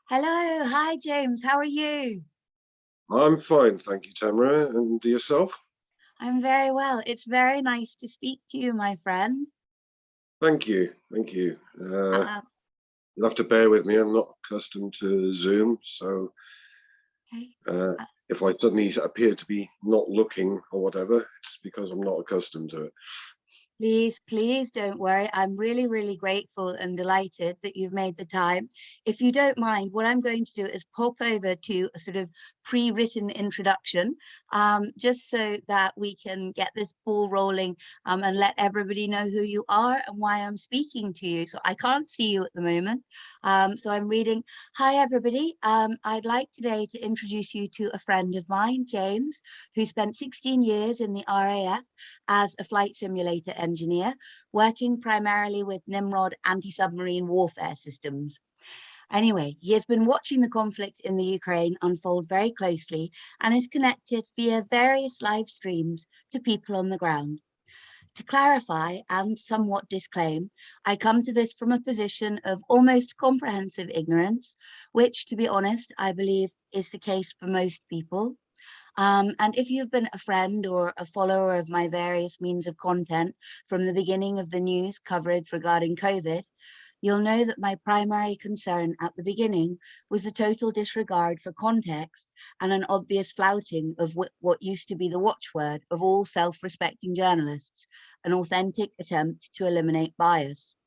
Hello, hi James, how are you? I'm fine, thank you, Tamara. And yourself? I'm very well. It's very nice to speak to you, my friend. Thank you, thank you. Uh, You'll have to bear with me. I'm not accustomed to Zoom, so okay. uh, Uh, if I suddenly appear to be not looking or whatever, it's because I'm not accustomed to it. Please don't worry. I'm really, really grateful and delighted that you've made the time. If you don't mind, what I'm going to do is pop over to a sort of pre-written introduction, just so that we can get this ball rolling, and let everybody know who you are and why I'm speaking to you. So I can't see you at the moment. So I'm reading, hi everybody. I'd like today to introduce you to a friend of mine, James, who spent 16 years in the RAF as a flight simulator engineer, working primarily with Nimrod anti-submarine warfare systems. Anyway, he has been watching the conflict in the Ukraine unfold very closely and is connected via various live streams to people on the ground. To clarify and somewhat disclaim, I come to this from a position of almost comprehensive ignorance, which, to be honest, I believe is the case for most people. And if you've been a friend or a follower of my various means of content from the beginning of the news coverage regarding COVID, you'll know that my primary concern at the beginning was the total disregard for context and an obvious flouting of what used to be the watchword of all self-respecting journalists, an authentic attempt to eliminate bias.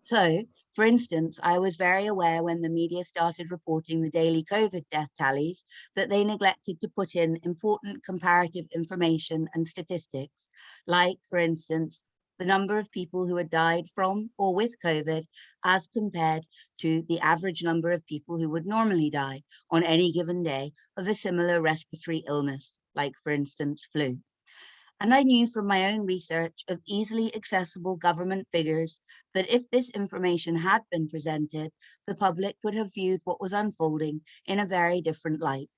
So, for instance, I was very aware when the media started reporting the daily COVID death tallies that they neglected to put in important comparative information and statistics, like, for instance, the number of people who had died from or with COVID as compared to the average number of people who would normally die on any given day of a similar respiratory illness, like, for instance, flu. And I knew from my own research of easily accessible government figures that if this information had been presented, the public would have viewed what was unfolding in a very different light.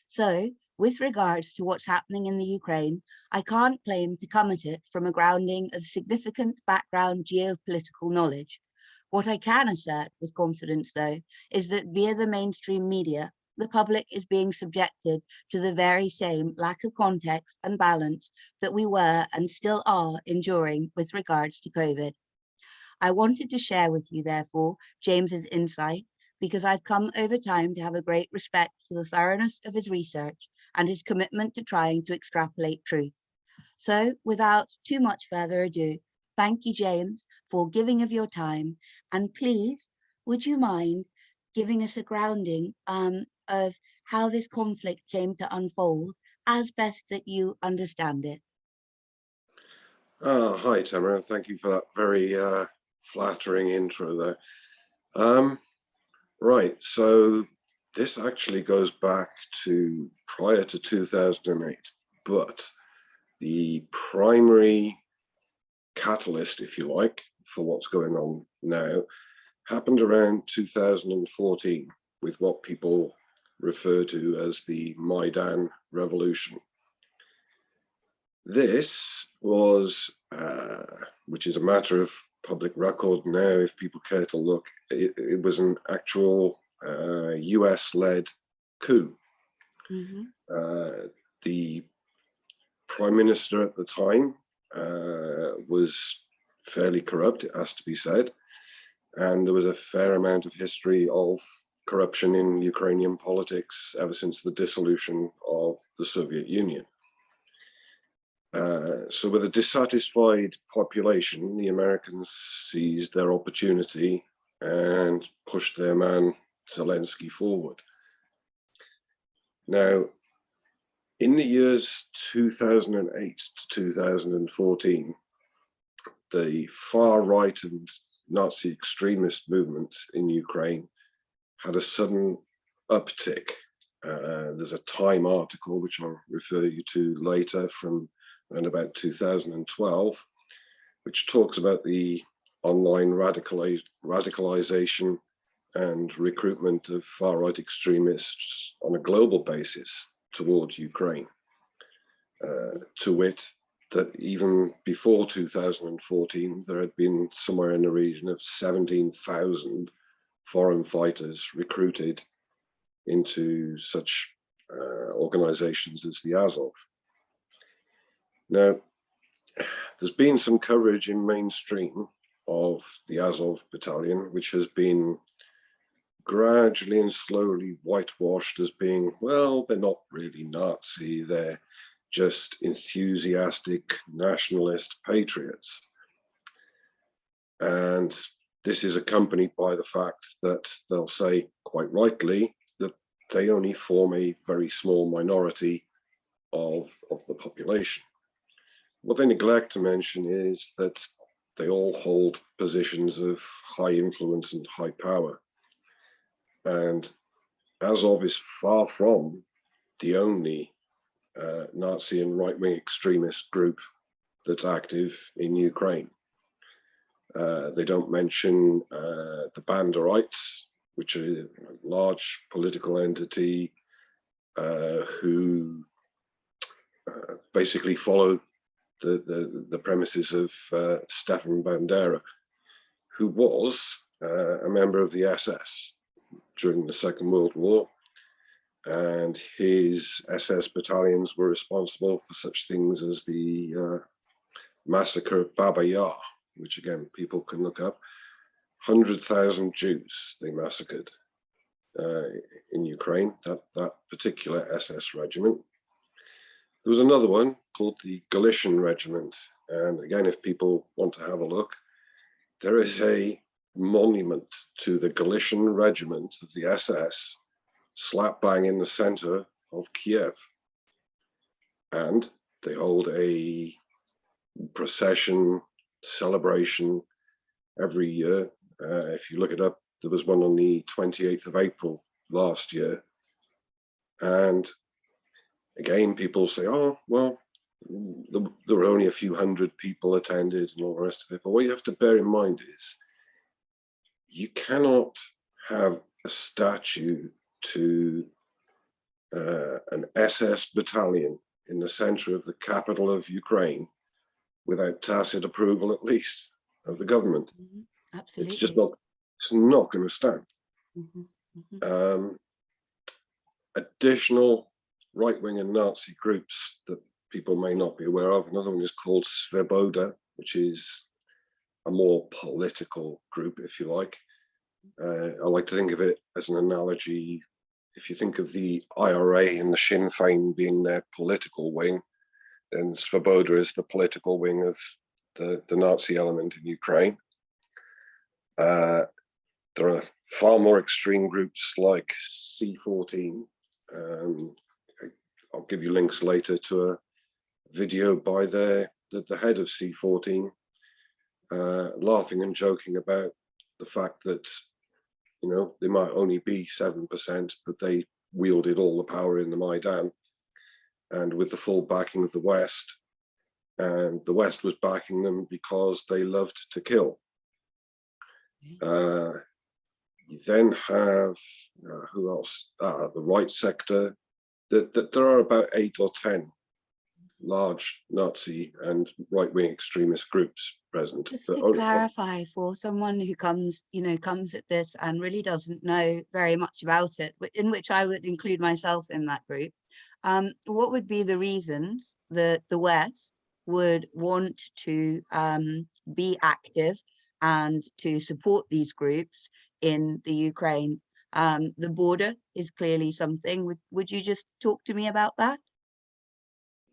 So, with regards to what's happening in the Ukraine, I can't claim to come at it from a grounding of significant background geopolitical knowledge. What I can assert with confidence, though, is that via the mainstream media, the public is being subjected to the very same lack of context and balance that we were and still are enduring with regards to COVID. I wanted to share with you, therefore, James's insight, because I've come over time to have a great respect for the thoroughness of his research and his commitment to trying to extrapolate truth. So, without too much further ado, thank you, James, for giving of your time. And please, would you mind giving us a grounding of how this conflict came to unfold as best that you understand it? Hi, Tamara. Thank you for that very flattering intro there. Um, right, so this actually goes back to prior to 2008, but the primary catalyst, if you like, for what's going on now happened around 2014 with what people refer to as the Maidan Revolution. This was, which is a matter of public record now, if people care to look, it was an actual US-led coup. Mhm. The prime minister at the time was fairly corrupt, it has to be said, and there was a fair amount of history of corruption in Ukrainian politics ever since the dissolution of the Soviet Union. So with a dissatisfied population, the Americans seized their opportunity and pushed their man Zelensky forward. Now, in the years 2008 to 2014, the far right and Nazi extremist movements in Ukraine had a sudden uptick. There's a Time article, which I'll refer you to later, from around about 2012, which talks about the online radicalization and recruitment of far-right extremists on a global basis towards Ukraine. To wit, that even before 2014, there had been somewhere in the region of 17,000 foreign fighters recruited into such organizations as the Azov. Now, there's been some coverage in mainstream of the Azov battalion, which has been gradually and slowly whitewashed as being, well, they're not really Nazi, they're just enthusiastic nationalist patriots. And this is accompanied by the fact that they'll say, quite rightly, that they only form a very small minority of the population. What they neglect to mention is that they all hold positions of high influence and high power. And Azov is far from the only Nazi and right-wing extremist group that's active in Ukraine. They don't mention the Banderites, which are a large political entity who basically follow the premises of Stefan Bandera, who was a member of the SS during the Second World War, and his SS battalions were responsible for such things as the massacre of Baba Yar, which again people can look up. 100,000 Jews they massacred in Ukraine, that particular SS regiment. There was another one called the Galician Regiment, and again, if people want to have a look, there is a monument to the Galician Regiment of the SS slap bang in the center of Kiev, and they hold a procession celebration every year. If you look it up, there was one on the 28th of April last year, and again, people say, oh, well, there were only a few hundred people attended and all the rest of it. But what you have to bear in mind is you cannot have a statue to an SS battalion in the center of the capital of Ukraine without tacit approval, at least, of the government. Mm-hmm. Absolutely. It's not going to stand. Mm-hmm. Mm-hmm. Additional right-wing and Nazi groups that people may not be aware of. Another one is called Svoboda, which is a more political group, if you like. I like to think of it as an analogy. If you think of the IRA and the Sinn Féin being their political wing, then Svoboda is the political wing of the Nazi element in Ukraine. There are far more extreme groups like C14. I'll give you links later to a video by the head of C14, laughing and joking about the fact that, you know, they might only be 7%, but they wielded all the power in the Maidan, and with the full backing of the West, and the West was backing them because they loved to kill. You then have, who else? The right sector. There are about 8 or 10 large Nazi and right-wing extremist groups present. Just to clarify, for someone who comes at this and really doesn't know very much about it, in which I would include myself in that group, what would be the reasons that the West would want to be active and to support these groups in the Ukraine? The border is clearly something. Would you just talk to me about that?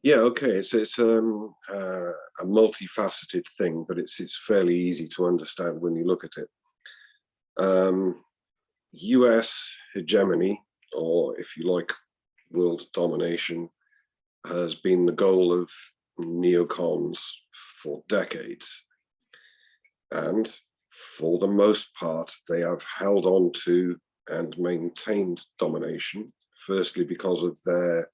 Yeah, okay. It's a multifaceted thing, but it's fairly easy to understand when you look at it. US hegemony, or if you like, world domination, has been the goal of neocons for decades. And for the most part, they have held on to and maintained domination, firstly because of their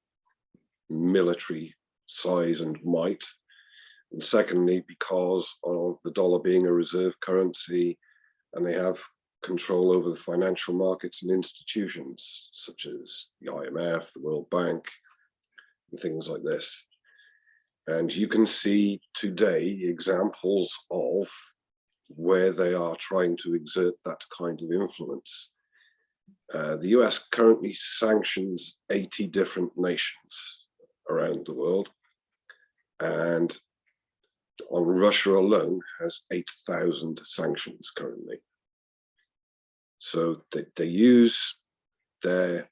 military size and might, and secondly because of the dollar being a reserve currency, and they have control over the financial markets and institutions such as the IMF, the World Bank, and things like this. And you can see today examples of where they are trying to exert that kind of influence. The US currently sanctions 80 different nations around the world, and on Russia alone has 8,000 sanctions currently. So they use their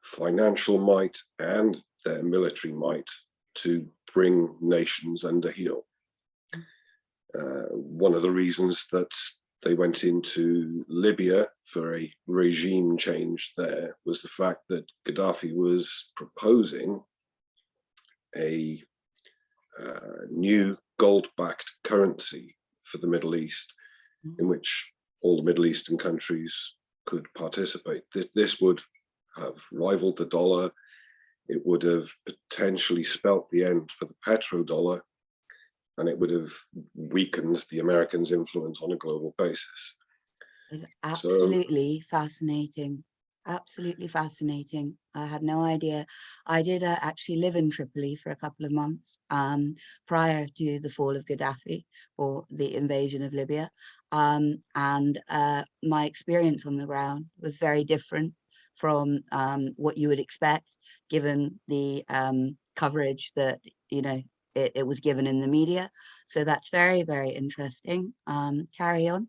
financial might and their military might to bring nations under heel. One of the reasons that they went into Libya for a regime change there was the fact that Gaddafi was proposing a new gold-backed currency for the Middle East, in which all the Middle Eastern countries could participate. This would have rivaled the dollar. It would have potentially spelt the end for the petrodollar, and it would have weakened the Americans' influence on a global basis. It's absolutely fascinating. Absolutely fascinating. I had no idea. I did actually live in Tripoli for a couple of months prior to the fall of Gaddafi or the invasion of Libya. And my experience on the ground was very different from what you would expect, given the coverage that, you know, it was given in the media. So that's very, very interesting. Carry on.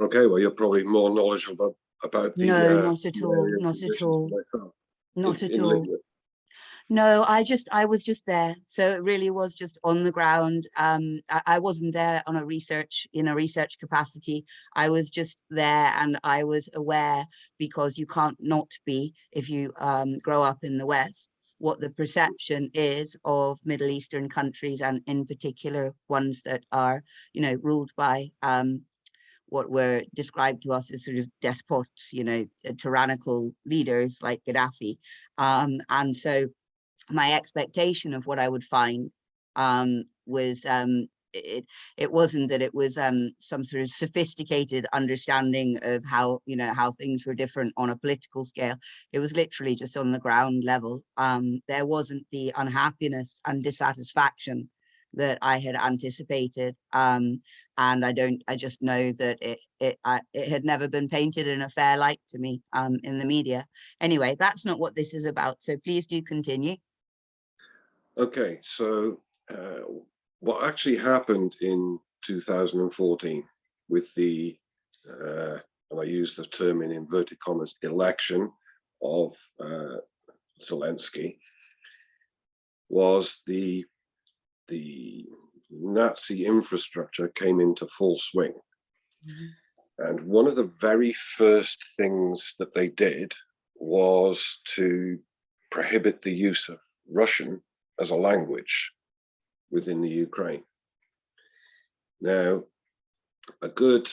Okay, well, you're probably more knowledgeable about the No, not at all. area Not at conditions all. than myself Not at in all. Libya. No, I was just there. So it really was just on the ground. I wasn't there on a research capacity. I was just there, and I was aware, because you can't not be if you grow up in the West, what the perception is of Middle Eastern countries, and in particular ones that are, you know, ruled by what were described to us as sort of despots, you know, tyrannical leaders like Gaddafi. And so my expectation of what I would find was it wasn't that it was some sort of sophisticated understanding of how, you know, how things were different on a political scale. It was literally just on the ground level. There wasn't the unhappiness and dissatisfaction that I had anticipated. And I just know that it had never been painted in a fair light to me in the media. Anyway, that's not what this is about. So please do continue. Okay, so what actually happened in 2014 with the, and I use the term in inverted commas, election of Zelensky, was the Nazi infrastructure came into full swing. Mm-hmm. And one of the very first things that they did was to prohibit the use of Russian as a language within the Ukraine. Now, a good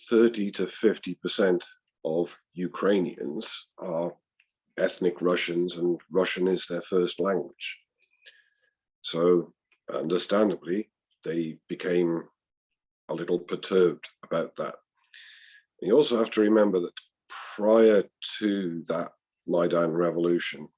30 to 50% of Ukrainians are ethnic Russians, and Russian is their first language. So, understandably, they became a little perturbed about that. And you also have to remember that prior to that Maidan revolution,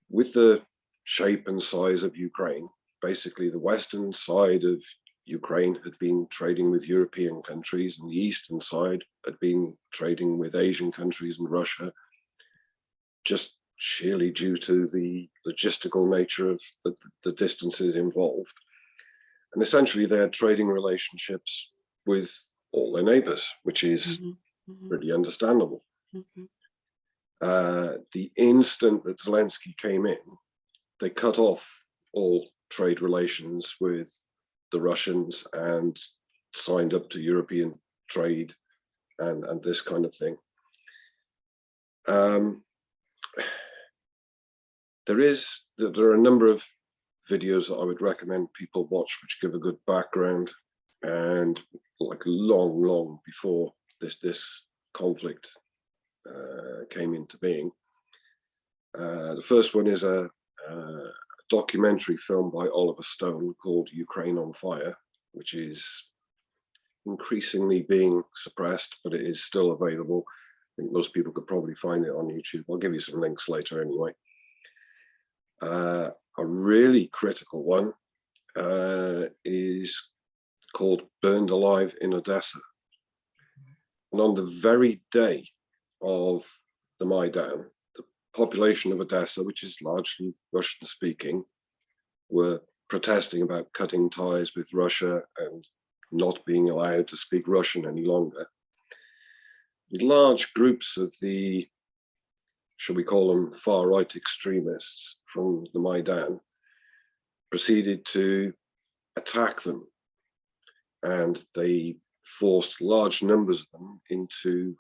with the shape and size of Ukraine, basically the western side of Ukraine had been trading with European countries, and the eastern side had been trading with Asian countries and Russia, just sheerly due to the logistical nature of the distances involved. And essentially they had trading relationships with all their neighbors, which is pretty understandable. The instant that Zelensky came in, they cut off all trade relations with the Russians and signed up to European trade and this kind of thing. There are a number of videos that I would recommend people watch, which give a good background, and like long before this conflict came into being. The first one is a documentary film by Oliver Stone called Ukraine on Fire, which is increasingly being suppressed, but it is still available. I think most people could probably find it on YouTube. I'll give you some links later anyway. A really critical one is called Burned Alive in Odessa. And on the very day of the Maidan, the population of Odessa, which is largely Russian speaking, were protesting about cutting ties with Russia and not being allowed to speak Russian any longer. Large groups of the, shall we call them, far-right extremists from the Maidan proceeded to attack them, and they forced large numbers of them into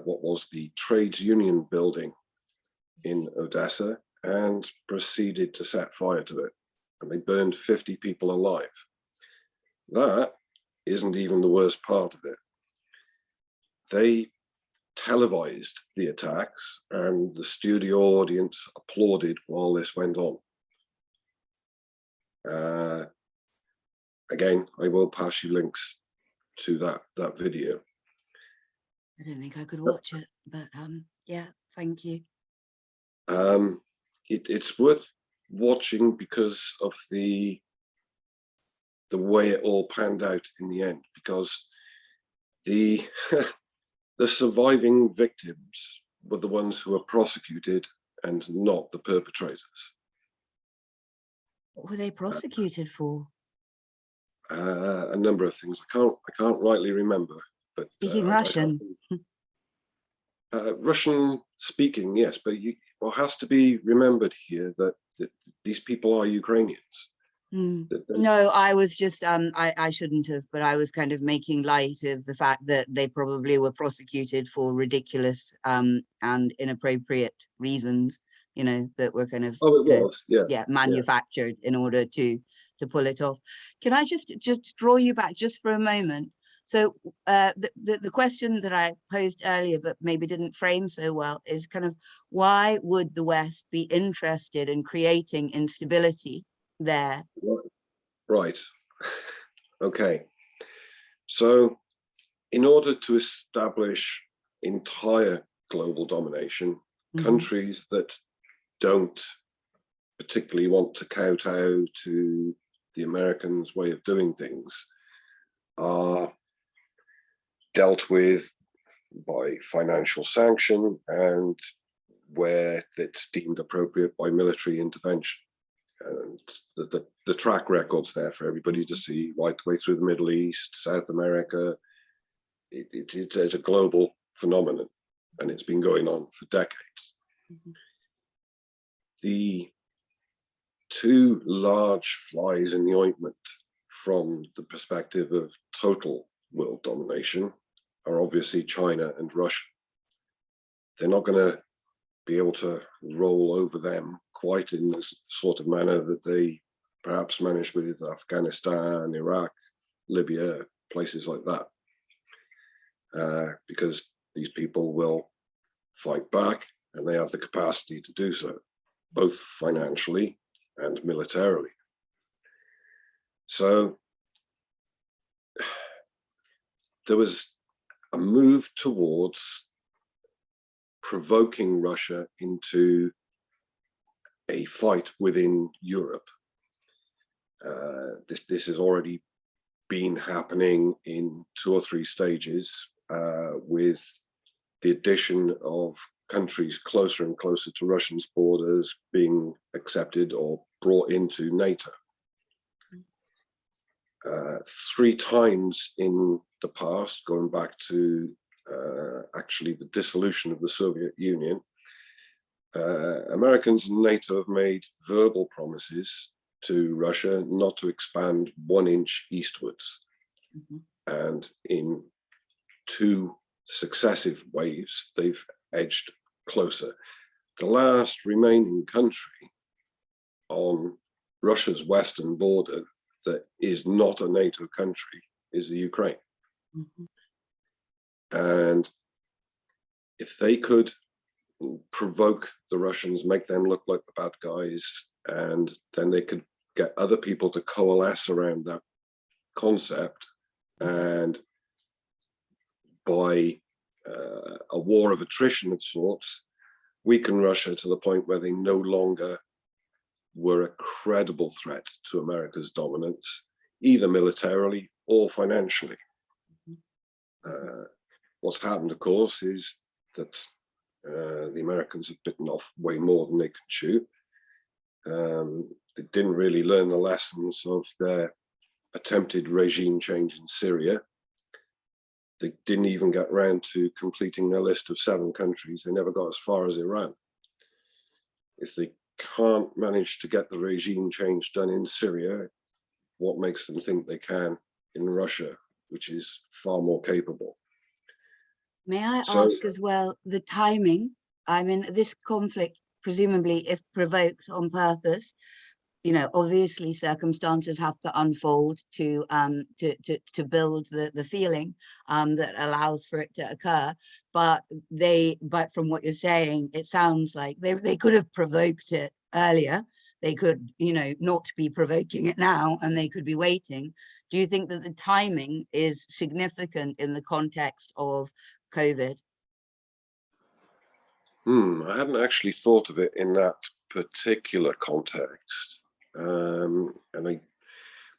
what was the trades union building in Odessa and proceeded to set fire to it, and they burned 50 people alive. That isn't even the worst part of it. They televised the attacks, and the studio audience applauded while this went on. Again, I will pass you links to that video. I don't think I could watch it, but yeah, thank you. It's worth watching because of the way it all panned out in the end, because the the surviving victims were the ones who were prosecuted and not the perpetrators. What were they prosecuted for? A number of things. I can't rightly remember, but Speaking Russian. Russian speaking, yes, but what has to be remembered here that these people are Ukrainians. No, I was just I shouldn't have, but I was kind of making light of the fact that they probably were prosecuted for ridiculous and inappropriate reasons, you know, that were kind of manufactured in order to pull it off. Can I just draw you back just for a moment? So the question that I posed earlier, but maybe didn't frame so well, is kind of why would the West be interested in creating instability there? Right. Okay. So in order to establish entire global domination, countries that don't particularly want to kowtow to the Americans' way of doing things are dealt with by financial sanction, and where it's deemed appropriate by military intervention. And the track record's there for everybody to see, right the way through the Middle East, South America. It's a global phenomenon, and it's been going on for decades. The two large flies in the ointment from the perspective of total world domination are obviously China and Russia. They're not going to be able to roll over them quite in the sort of manner that they perhaps managed with Afghanistan, Iraq, Libya, places like that, because these people will fight back, and they have the capacity to do so, both financially and militarily. So there was a move towards provoking Russia into a fight within Europe. This has already been happening in 2 or 3 stages, with the addition of countries closer and closer to Russia's borders being accepted or brought into NATO. 3 times in the past, going back to actually the dissolution of the Soviet Union, Americans and NATO have made verbal promises to Russia not to expand 1 inch eastwards. And in 2 successive waves, they've edged closer. The last remaining country on Russia's western border that is not a NATO country is the Ukraine. And if they could provoke the Russians, make them look like the bad guys, and then they could get other people to coalesce around that concept, and by a war of attrition of sorts, weaken Russia to the point where they no longer were a credible threat to America's dominance, either militarily or financially. What's happened, of course, is that the Americans have bitten off way more than they can chew. They didn't really learn the lessons of their attempted regime change in Syria. They didn't even get around to completing their list of 7 countries. They never got as far as Iran. If they can't manage to get the regime change done in Syria, what makes them think they can in Russia, which is far more capable? May I ask as well, the timing? I mean, this conflict, presumably, if provoked on purpose, you know, obviously circumstances have to unfold to build the feeling that allows for it to occur. But from what you're saying, it sounds like they could have provoked it earlier. They could, you know, not be provoking it now, and they could be waiting. Do you think that the timing is significant in the context of COVID? I hadn't actually thought of it in that particular context. And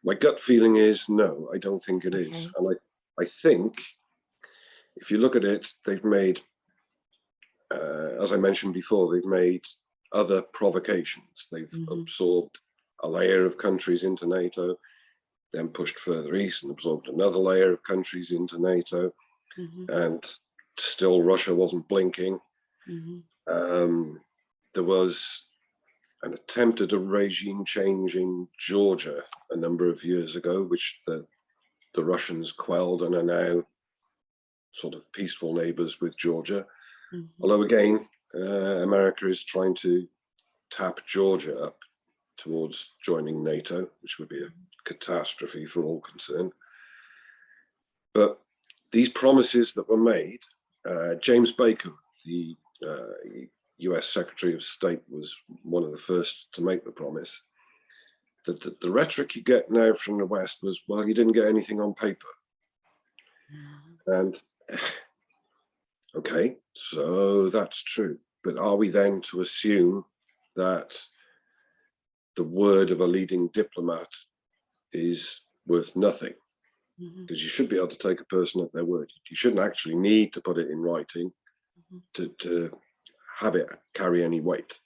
my gut feeling is no, I don't think it is. And I think if you look at it, they've made, as I mentioned before, they've made other provocations. They've absorbed a layer of countries into NATO, then pushed further east and absorbed another layer of countries into NATO, and still Russia wasn't blinking. There was an attempt at a regime change in Georgia a number of years ago, which the Russians quelled and are now sort of peaceful neighbors with Georgia. Although again, America is trying to tap Georgia up towards joining NATO, which would be a catastrophe for all concerned. But these promises that were made, James Baker, the US Secretary of State, was one of the first to make the promise. That the rhetoric you get now from the West was, well, you didn't get anything on paper. And okay, so that's true. But are we then to assume that the word of a leading diplomat is worth nothing? Because you should be able to take a person at their word. You shouldn't actually need to put it in writing to have it carry any weight.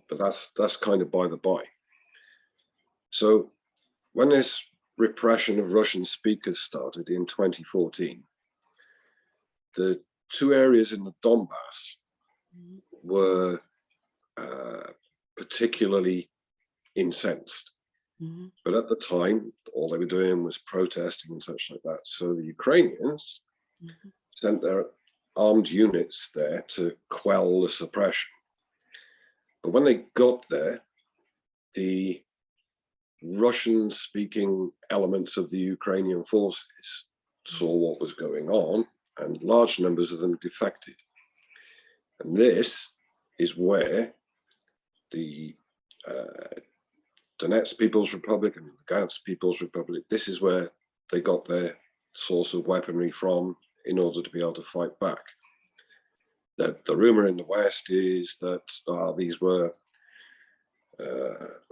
But that's kind of by the by. So when this repression of Russian speakers started in 2014, the 2 areas in the Donbass were particularly incensed. But at the time, all they were doing was protesting and such like that. So the Ukrainians sent their armed units there to quell the suppression. But when they got there, the Russian-speaking elements of the Ukrainian forces saw what was going on, and large numbers of them defected. And this is where the Donetsk People's Republic and the Lugansk People's Republic, this is where they got their source of weaponry from in order to be able to fight back. The rumor in the West is that these were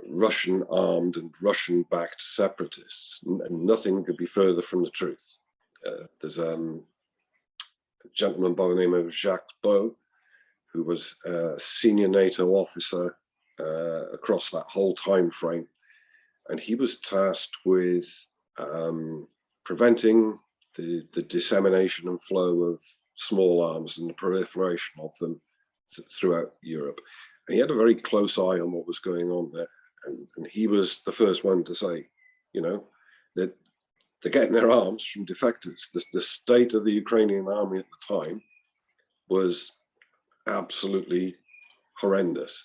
Russian armed and Russian backed separatists, and nothing could be further from the truth. There's a gentleman by the name of Jacques Beau, who was a senior NATO officer across that whole time frame, and he was tasked with preventing the dissemination and flow of small arms and the proliferation of them throughout Europe. And he had a very close eye on what was going on there, and he was the first one to say, you know, that they're getting their arms from defectors. The state of the Ukrainian army at the time was absolutely horrendous.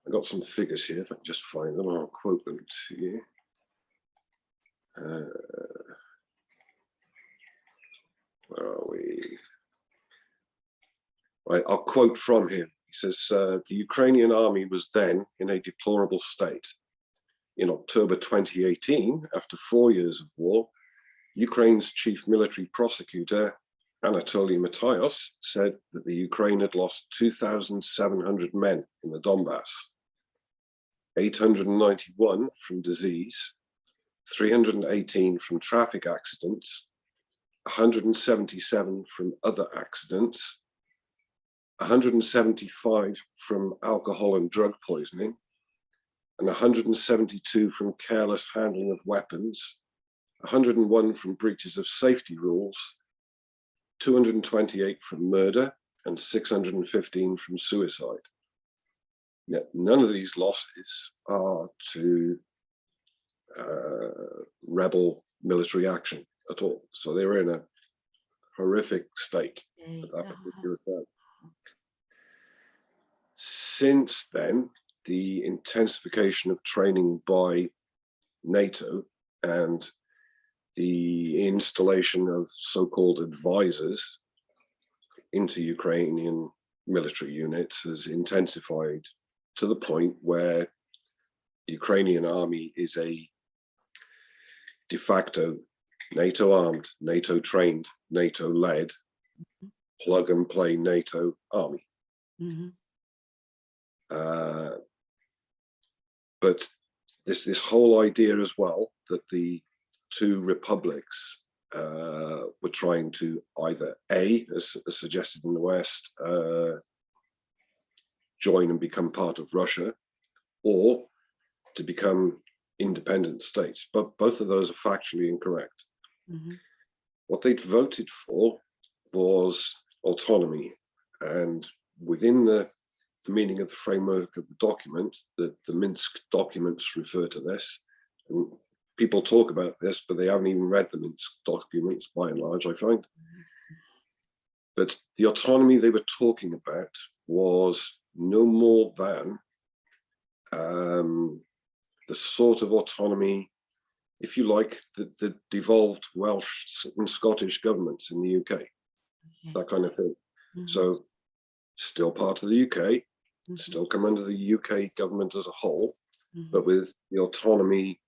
I got some figures here, if I can just find them, I'll quote them to you. Where are we? Right, I'll quote from him. He says, the Ukrainian army was then in a deplorable state. In October 2018, after 4 years of war, Ukraine's chief military prosecutor, Anatoly Matayos, said that the Ukraine had lost 2,700 men in the Donbass, 891 from disease, 318 from traffic accidents, 177 from other accidents, 175 from alcohol and drug poisoning, and 172 from careless handling of weapons, 101 from breaches of safety rules, 228 from murder, and 615 from suicide. Yet none of these losses are to rebel military action at all. So they were in a horrific state at that particular time. Since then, the intensification of training by NATO and the installation of so-called advisors into Ukrainian military units has intensified to the point where the Ukrainian army is a de facto NATO armed, NATO trained, NATO led, plug and play NATO army. Mm-hmm. But this whole idea as well that the two republics were trying to either as suggested in the West, join and become part of Russia, or to become independent states. But both of those are factually incorrect. Mm-hmm. What they'd voted for was autonomy, and within the meaning of the framework of the document, the Minsk documents refer to this, and people talk about this, but they haven't even read the Minsk documents by and large, I find. But the autonomy they were talking about was no more than the sort of autonomy, if you like, the devolved Welsh and Scottish governments in the UK, that kind of thing. Mm-hmm. So still part of the UK, mm-hmm. still come under the UK government as a whole, mm-hmm. but with the autonomy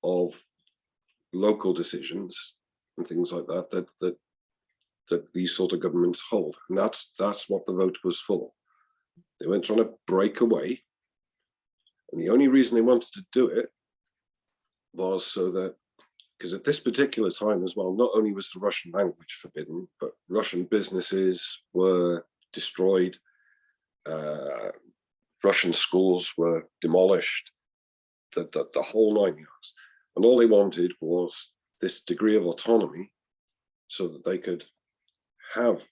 of local decisions and things like that that these sort of governments hold. And that's what the vote was for. They weren't trying to break away. And the only reason they wanted to do it was so that, because at this particular time as well, not only was the Russian language forbidden, but Russian businesses were destroyed, Russian schools were demolished, the whole 9 yards. And all they wanted was this degree of autonomy so that they could have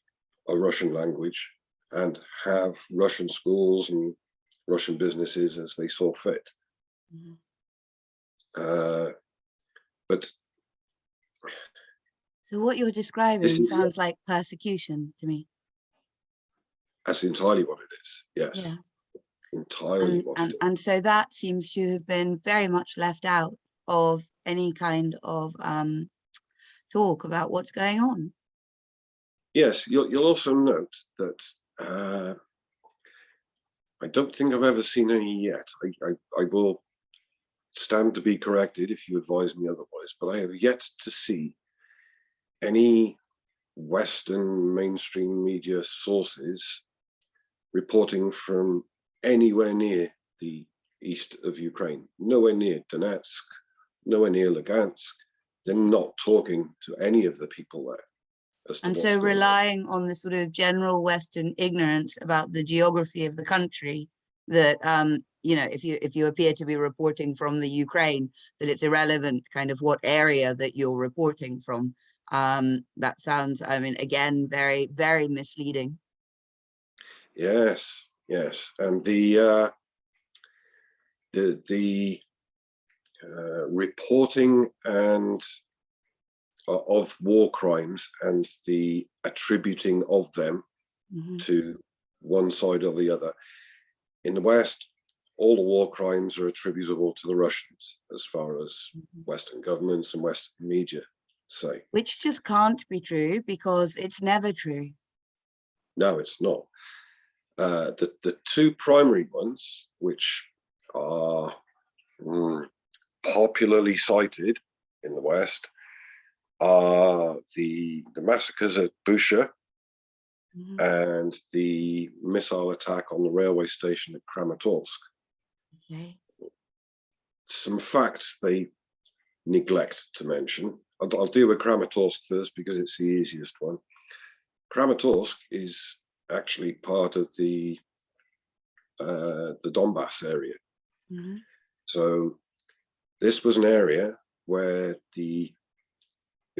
a Russian language and have Russian schools and Russian businesses as they saw fit. Mm-hmm. But so what you're describing sounds like persecution to me. That's entirely what it is. Yes, yeah. Entirely what it is. And so that seems to have been very much left out of any kind of talk about what's going on. Yes, you'll also note that I don't think I've ever seen any yet. I will stand to be corrected if you advise me otherwise, but I have yet to see any Western mainstream media sources reporting from anywhere near the east of Ukraine, nowhere near Donetsk, nowhere near Lugansk. They're not talking to any of the people there. And so relying on the sort of general Western ignorance about the geography of the country, that, you know, if you appear to be reporting from the Ukraine, that it's irrelevant kind of what area that you're reporting from. That sounds, I mean, again, very, very misleading. Yes, yes. And the reporting and of war crimes and the attributing of them mm-hmm. to one side or the other. In the West, all the war crimes are attributable to the Russians, as far as mm-hmm. Western governments and Western media say. Which just can't be true, because it's never true. No, it's not. The two primary ones, which are popularly cited in the West, are the massacres at Busha mm-hmm. and the missile attack on the railway station at Kramatorsk. Okay. Some facts they neglect to mention. I'll deal with Kramatorsk first because it's the easiest one. Kramatorsk is actually part of the Donbass area. Mm-hmm. So this was an area where the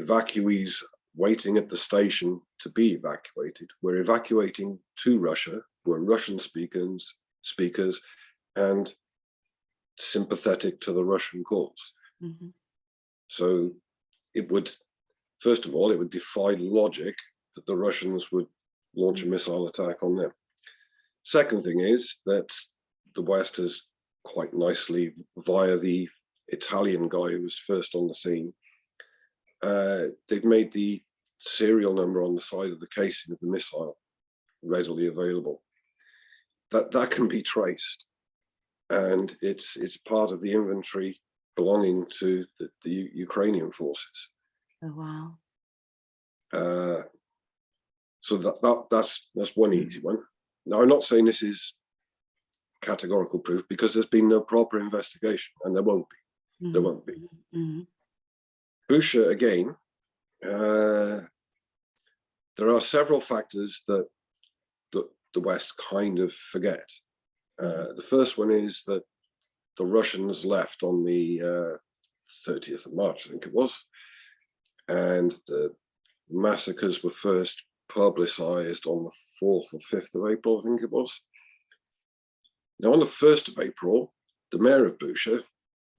evacuees waiting at the station to be evacuated were evacuating to Russia, were Russian speakers and sympathetic to the Russian cause. Mm-hmm. So it would, first of all, it would defy logic that the Russians would launch a missile attack on them. Second thing is that the West has quite nicely, via the Italian guy who was first on the scene, they've made the serial number on the side of the casing of the missile readily available. That can be traced, and it's part of the inventory belonging to the Ukrainian forces. Oh wow! So that's one easy one. Now, I'm not saying this is categorical proof because there's been no proper investigation, and there won't be. Mm-hmm. There won't be. Mm-hmm. Bucha again. There are several factors that the West kind of forget. The first one is that the Russians left on the 30th of March, I think it was, and the massacres were first publicized on the 4th or 5th of April, I think it was. Now, on the 1st of April, the mayor of Bucha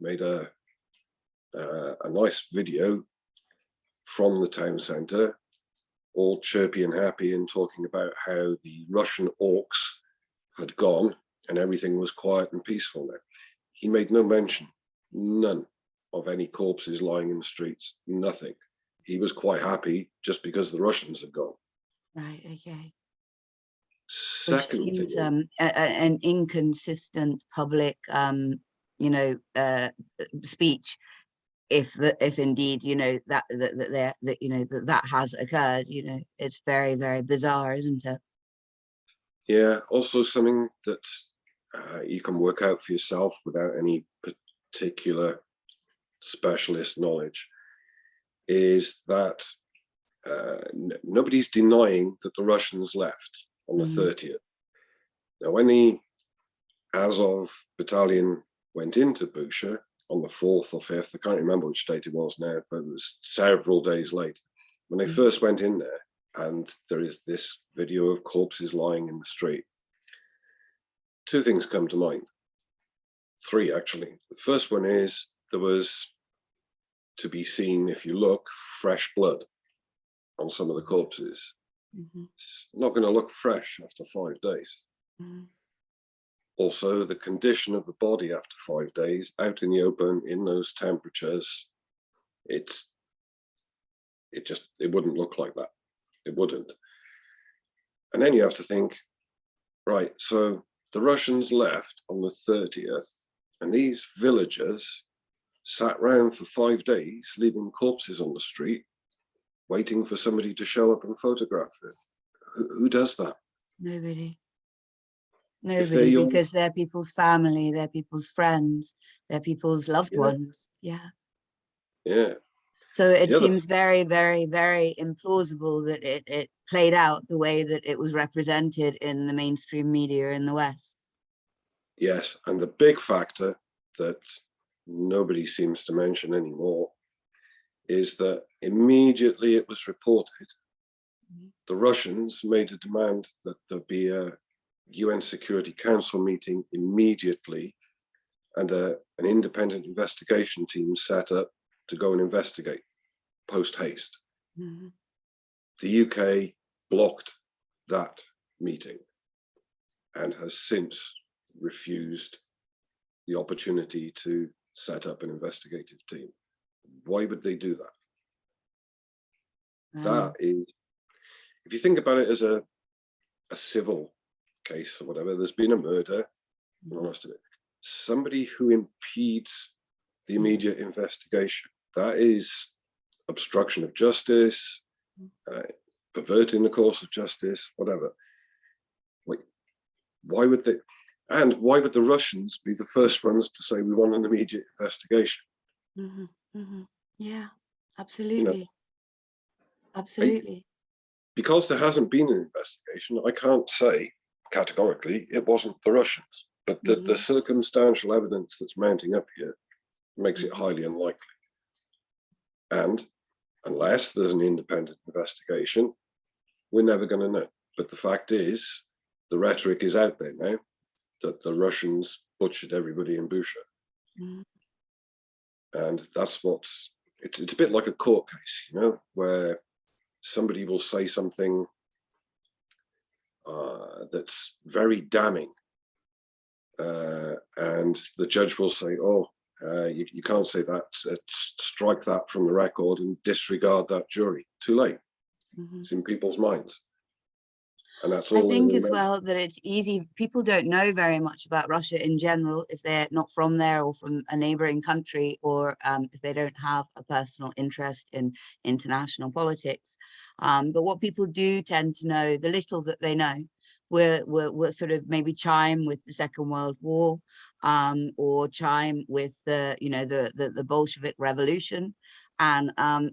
made a nice video from the town centre, all chirpy and happy and talking about how the Russian orcs had gone and everything was quiet and peaceful now. He made no mention, none, of any corpses lying in the streets, nothing. He was quite happy just because the Russians had gone. Right, okay. Second Which seems thing, an inconsistent public, speech, if indeed that has occurred. It's very, very bizarre, isn't it? yeah, also something that you can work out for yourself without any particular specialist knowledge is that nobody's denying that the Russians left on the 30th. Now, when the Azov battalion went into Bucha on the 4th or 5th, I can't remember which date it was now, but it was several days later, when they first went in there, and there is this video of corpses lying in the street. Two things come to mind. Three, actually. The first one is there was, to be seen, if you look, fresh blood on some of the corpses. It's not going to look fresh after 5 days. Also, the condition of the body after 5 days, out in the open, in those temperatures, it wouldn't look like that. It wouldn't. And then you have to think, right, so the Russians left on the 30th, and these villagers sat round for 5 days, leaving corpses on the street, waiting for somebody to show up and photograph it. Who does that? Nobody, because they're people's family, they're people's friends, they're people's loved ones. Yeah. So it seems very, very, very implausible that it played out the way that it was represented in the mainstream media in the West. Yes, and the big factor that nobody seems to mention anymore is that immediately it was reported, the Russians made a demand that there be a UN Security Council meeting immediately and an independent investigation team set up to go and investigate post haste. The UK blocked that meeting and has since refused the opportunity to set up an investigative team. Why would they do that? That is, if you think about it as a civil case or whatever, there's been a murder, and all the rest of it. Somebody who impedes the immediate investigation, that is obstruction of justice, perverting the course of justice, whatever. Why would they? And why would the Russians be the first ones to say we want an immediate investigation? Yeah, You know, absolutely. I, Absolutely. because there hasn't been an investigation, I can't say categorically it wasn't the Russians. But the Hmm. circumstantial evidence that's mounting up here makes it Hmm. highly unlikely. And unless there's an independent investigation, we're never going to know. But the fact is, the rhetoric is out there now that the Russians butchered everybody in Busha. Hmm. And that's what's, it's a bit like a court case, you know, where somebody will say something that's very damning. And the judge will say, oh, you can't say that, strike that from the record and disregard that jury. Too late. Hmm. It's in people's minds. And that's I all they think as remember. well that it's easy. People don't know very much about Russia in general if they're not from there or from a neighboring country, or if they don't have a personal interest in international politics. But what people do tend to know, the little that they know, will sort of maybe chime with the Second World War, or chime with the Bolshevik Revolution. And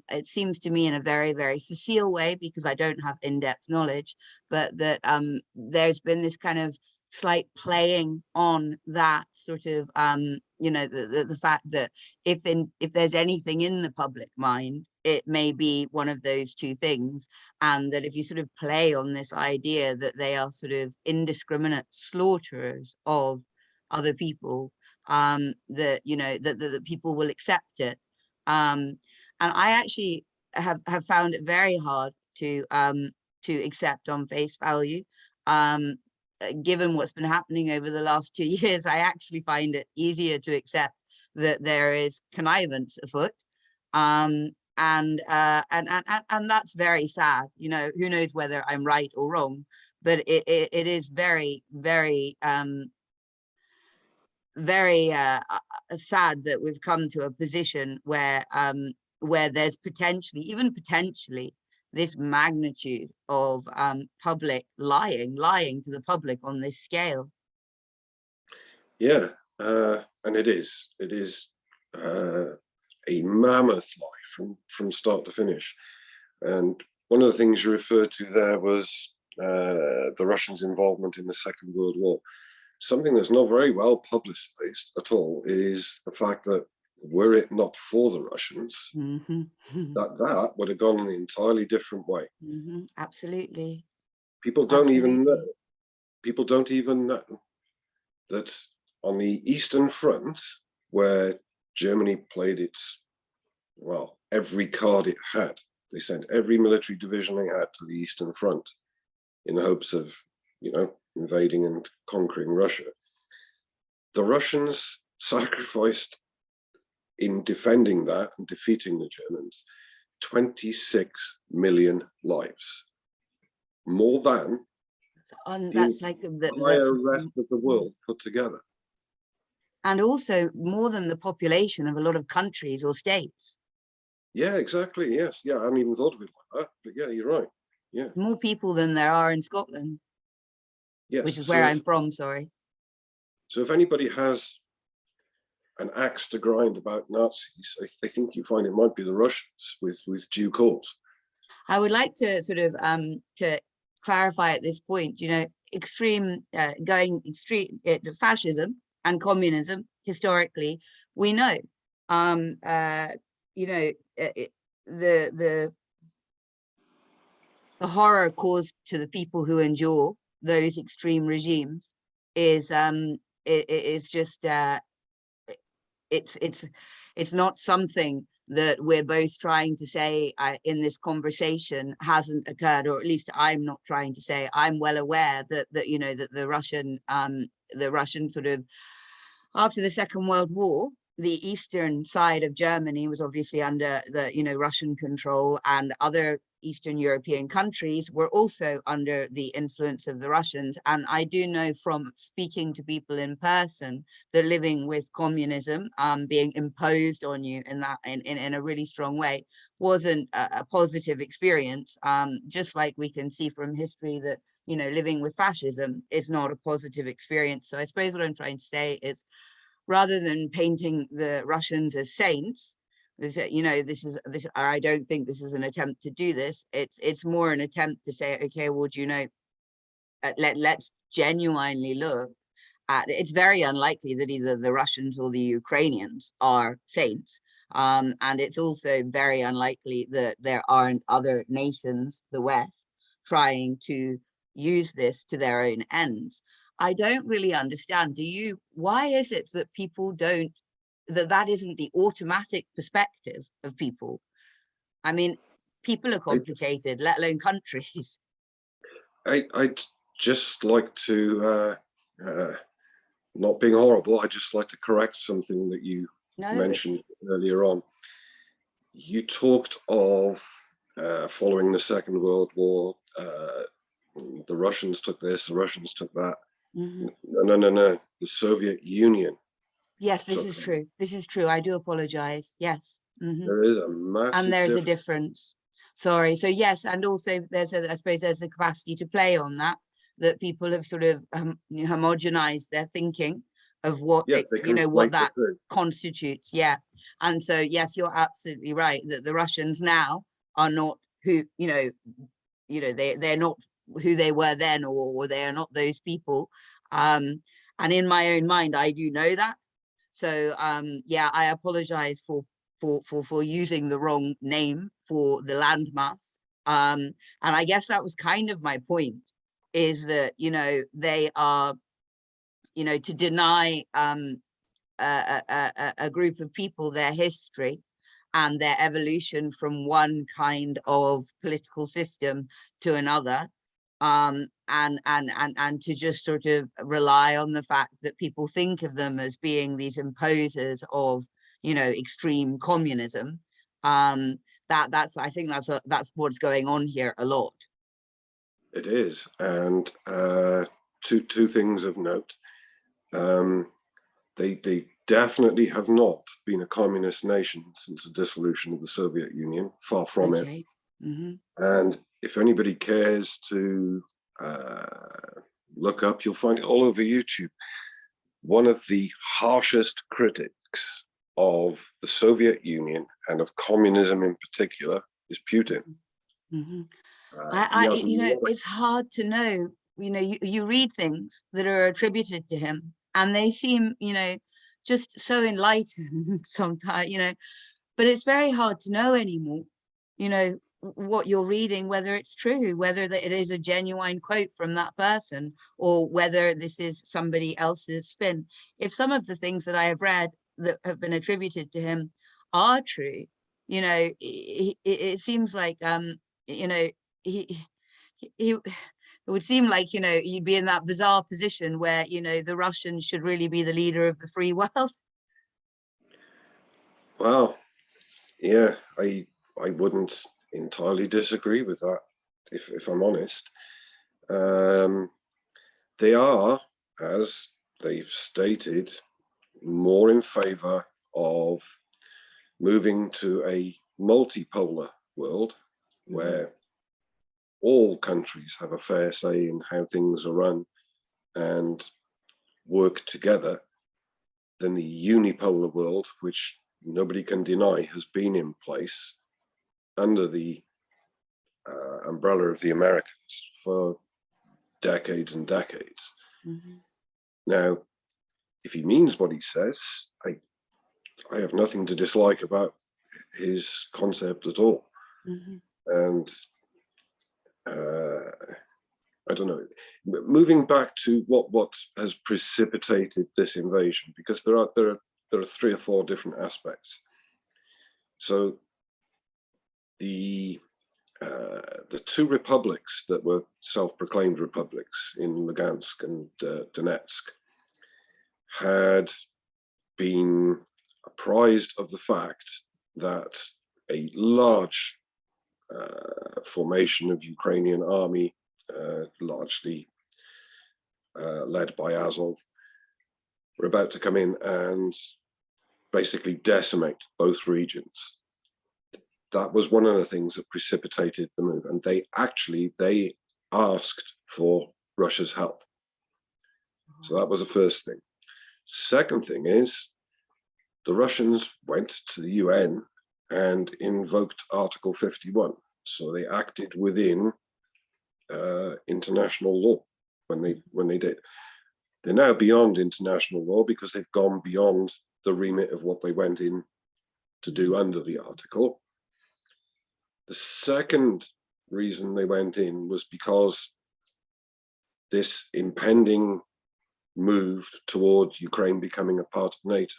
it seems to me in a very, very facile way, because I don't have in-depth knowledge, but that there's been this kind of slight playing on that sort of the fact that if there's anything in the public mind, it may be one of those two things, and that if you sort of play on this idea that they are sort of indiscriminate slaughterers of other people, that people will accept it. And I actually have found it very hard to accept on face value. Um, Given what's been happening over the last 2 years, I actually find it easier to accept that there is connivance afoot. And that's very sad. You know, who knows whether I'm right or wrong, but it is very, very, very sad that we've come to a position where there's potentially, even potentially, this magnitude of public lying to the public on this scale. Yeah, and it is a mammoth lie from start to finish. And one of the things you referred to there was the Russians' involvement in the Second World War. Something that's not very well publicized at all is the fact that were it not for the Russians, Mm-hmm. that would have gone an entirely different way. Mm-hmm. Absolutely. People don't even know. Absolutely. People don't even know that on the Eastern Front, where Germany played its, well, every card it had, they sent every military division they had to the Eastern Front in the hopes of, invading and conquering Russia. The Russians sacrificed in defending that and defeating the Germans 26 million lives, more than the That's like that's entire rest of the world put together. and also more than the population of a lot of countries or states. Yeah, exactly. Yes. Yeah, I hadn't even thought of it like that. But yeah, you're right. Yeah. More people than there are in Scotland, which Yes. is where So I'm from. Sorry. if anybody has an axe to grind about Nazis, I think you find it might be the Russians with due cause. I would like to sort of to clarify at this point, going extreme fascism and communism historically, we know, um, uh, you know, it, the the horror caused to the people who endure those extreme regimes is is just it's it's it's not something that we're both trying to say in this conversation hasn't occurred, or at least I'm not trying to say. I'm well aware that the Russian sort of, after the Second World War, the eastern side of Germany was obviously under the Russian control, and other Eastern European countries were also under the influence of the Russians. And I do know from speaking to people in person that living with communism being imposed on you in a really strong way wasn't a positive experience. Just like we can see from history that living with fascism is not a positive experience. So I suppose what I'm trying to say is, rather than painting the Russians as saints, You know, I don't think this is an attempt to do this. It's more an attempt to say, okay, well, do you know, let's genuinely look at. It's very unlikely that either the Russians or the Ukrainians are saints. And it's also very unlikely that there aren't other nations, the West, trying to use this to their own ends. I don't really understand. Why is it that people don't, that isn't the automatic perspective of people? I mean, people are complicated, let alone countries. I'd just like to, not being horrible, I'd just like to correct something that you mentioned earlier on. You talked of following the Second World War, the Russians took this, the Russians took that. Mm-hmm. No. The Soviet Union. Yes, this is true. This is true. I do apologize. Yes. Mm-hmm. There is a massive and there's a difference. Sorry. So yes, and also I suppose there's the capacity to play on that people have sort of homogenized their thinking of what what that constitutes. Yeah. And so yes, you're absolutely right that the Russians now are not who they're not who they were then, or they are not those people. And in my own mind, I do know that. So yeah, I apologize for using the wrong name for the landmass. And I guess that was kind of my point, is that, they are, to deny a group of people their history and their evolution from one kind of political system to another, and to just sort of rely on the fact that people think of them as being these imposers of, extreme communism. I think that's what's going on here a lot. It is, and two things of note. They definitely have not been a communist nation since the dissolution of the Soviet Union, far from it. Mm-hmm. And if anybody cares to look up, you'll find it all over YouTube. One of the harshest critics of the Soviet Union and of communism in particular is Putin. Mm-hmm. It's hard to know. You read things that are attributed to him, and they seem, just so enlightened sometimes, but it's very hard to know anymore, what you're reading, whether it's true, whether it is a genuine quote from that person, or whether this is somebody else's spin. If some of the things that I have read that have been attributed to him are true, it seems like, he it would seem like, you'd be in that bizarre position where, the Russians should really be the leader of the free world. Well, yeah, I wouldn't entirely disagree with that, if I'm honest. They are, as they've stated, more in favor of moving to a multipolar world, mm-hmm. where all countries have a fair say in how things are run and work together, than the unipolar world, which nobody can deny has been in place under the umbrella of the Americans for decades and decades. Mm-hmm. Now, if he means what he says, I have nothing to dislike about his concept at all. Mm-hmm. And I don't know, moving back to what has precipitated this invasion, because there are 3 or 4 different aspects. So the 2 republics that were self-proclaimed republics in Lugansk and Donetsk had been apprised of the fact that a large formation of Ukrainian army, largely led by Azov, were about to come in and basically decimate both regions. That was one of the things that precipitated the move, and they asked for Russia's help. So that was the first thing. Second thing is, the Russians went to the UN and invoked Article 51. So they acted within international law when they did. They're now beyond international law because they've gone beyond the remit of what they went in to do under the article. The second reason they went in was because this impending move toward Ukraine becoming a part of NATO.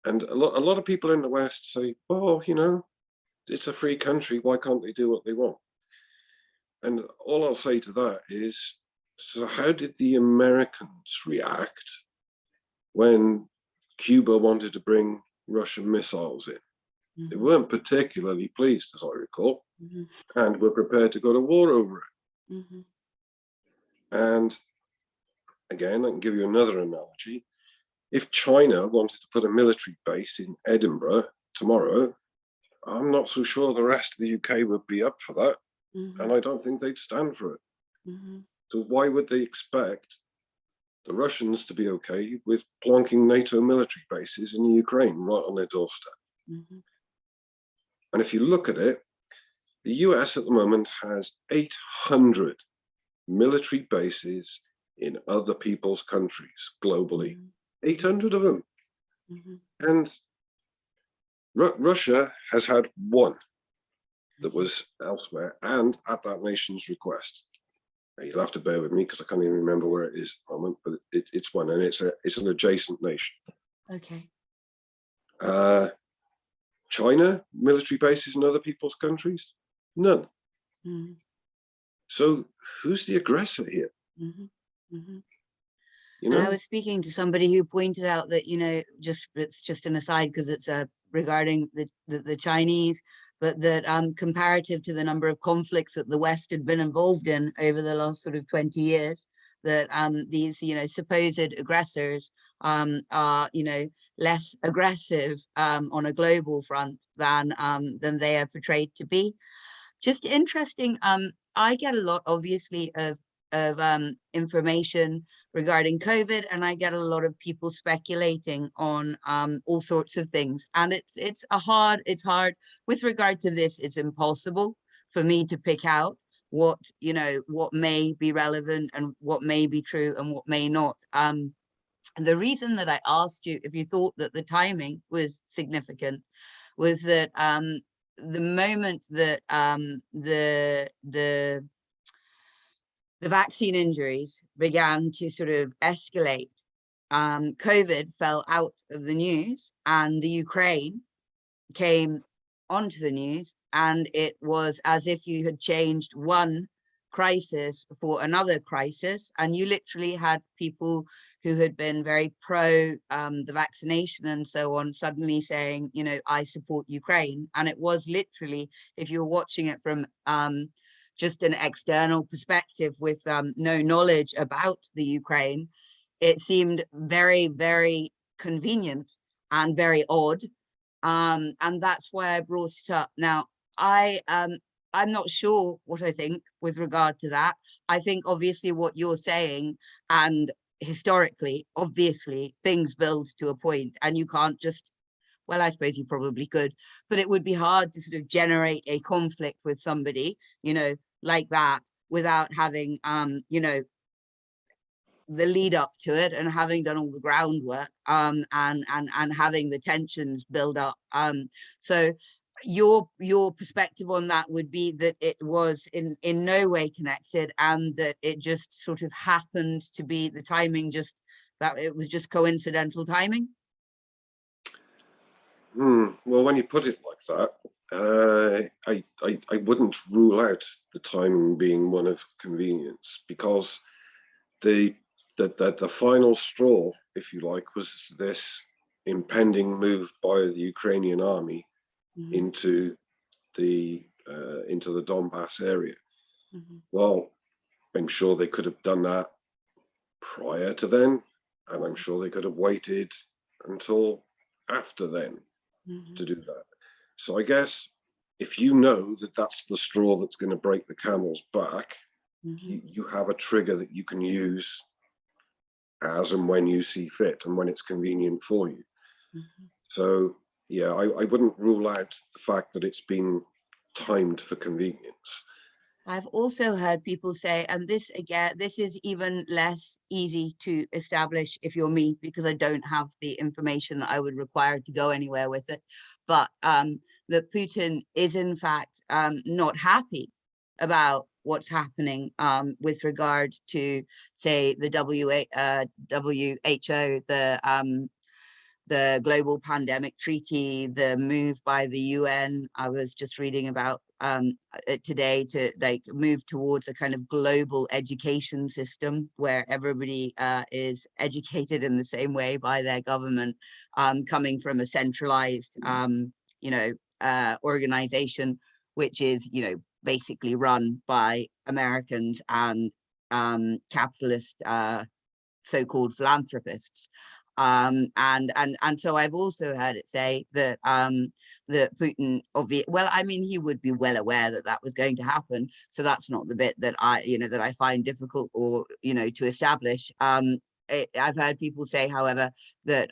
And a lot of people in the West say, oh, you know, it's a free country, why can't they do what they want? And all I'll say to that is, so how did the Americans react when Cuba wanted to bring Russian missiles in? They weren't particularly pleased, as I recall, and were prepared to go to war over it. And again, I can give you another analogy. If China wanted to put a military base in Edinburgh tomorrow, I'm not so sure the rest of the UK would be up for that. And I don't think they'd stand for it. So why would they expect the Russians to be okay with plonking NATO military bases in Ukraine right on their doorstep? And if you look at it, the US at the moment has 800 military bases in other people's countries globally. 800 of them. And Russia has had one that was elsewhere and at that nation's request. Now, you'll have to bear with me because I can't even remember where it is at the moment, but it's one, and it's an adjacent nation. Okay. China, military bases in other people's countries? None. So who's the aggressor here? You know? And I was speaking to somebody who pointed out that, you know, it's just an aside because it's regarding the Chinese, but that comparative to the number of conflicts that the West had been involved in over the last sort of 20 years, that these, you know, supposed aggressors are, you know, less aggressive on a global front than they are portrayed to be. Just interesting. I get a lot, obviously, of information regarding COVID, and I get a lot of people speculating on all sorts of things. And it's hard with regard to this. It's impossible for me to pick out what, you know, what may be relevant and what may be true and what may not. The reason that I asked you if you thought that the timing was significant was that the moment that the vaccine injuries began to sort of escalate, COVID fell out of the news and the Ukraine came onto the news, and it was as if you had changed one crisis for another crisis, and you literally had people who had been very pro the vaccination and so on suddenly saying, you know, I support Ukraine. And it was literally, if you were watching it from just an external perspective with no knowledge about the Ukraine, it seemed very, very convenient and very odd. And that's why I brought it up. Now, I'm not sure what I think with regard to that. I think obviously what you're saying, and historically, obviously, things build to a point and you can't just, well, I suppose you probably could, but it would be hard to sort of generate a conflict with somebody, you know, like that without having, you know, the lead up to it and having done all the groundwork and having the tensions build up. So your perspective on that would be that it was in no way connected and that it just sort of happened to be the timing, just that it was just coincidental timing. Well, when you put it like that, I wouldn't rule out the timing being one of convenience, because the final straw, if you like, was this impending move by the Ukrainian army into the Donbass area. Well, I'm sure they could have done that prior to then, and I'm sure they could have waited until after then to do that. So I guess if you know that that's the straw that's going to break the camel's back, you have a trigger that you can use as and when you see fit and when it's convenient for you. So yeah, I wouldn't rule out the fact that it's been timed for convenience. I've also heard people say, and this again, this is even less easy to establish if you're me, because I don't have the information that I would require to go anywhere with it, but that Putin is in fact not happy about what's happening with regard to, say, the WHO, the global pandemic treaty, the move by the UN. I was just reading about it today to like move towards a kind of global education system where everybody is educated in the same way by their government, coming from a centralized, organization, which is, basically run by Americans and capitalist so-called philanthropists. And so I've also heard it say that that Putin, well, I mean, he would be well aware that that was going to happen. So that's not the bit that I find difficult or to establish. I've heard people say, however, that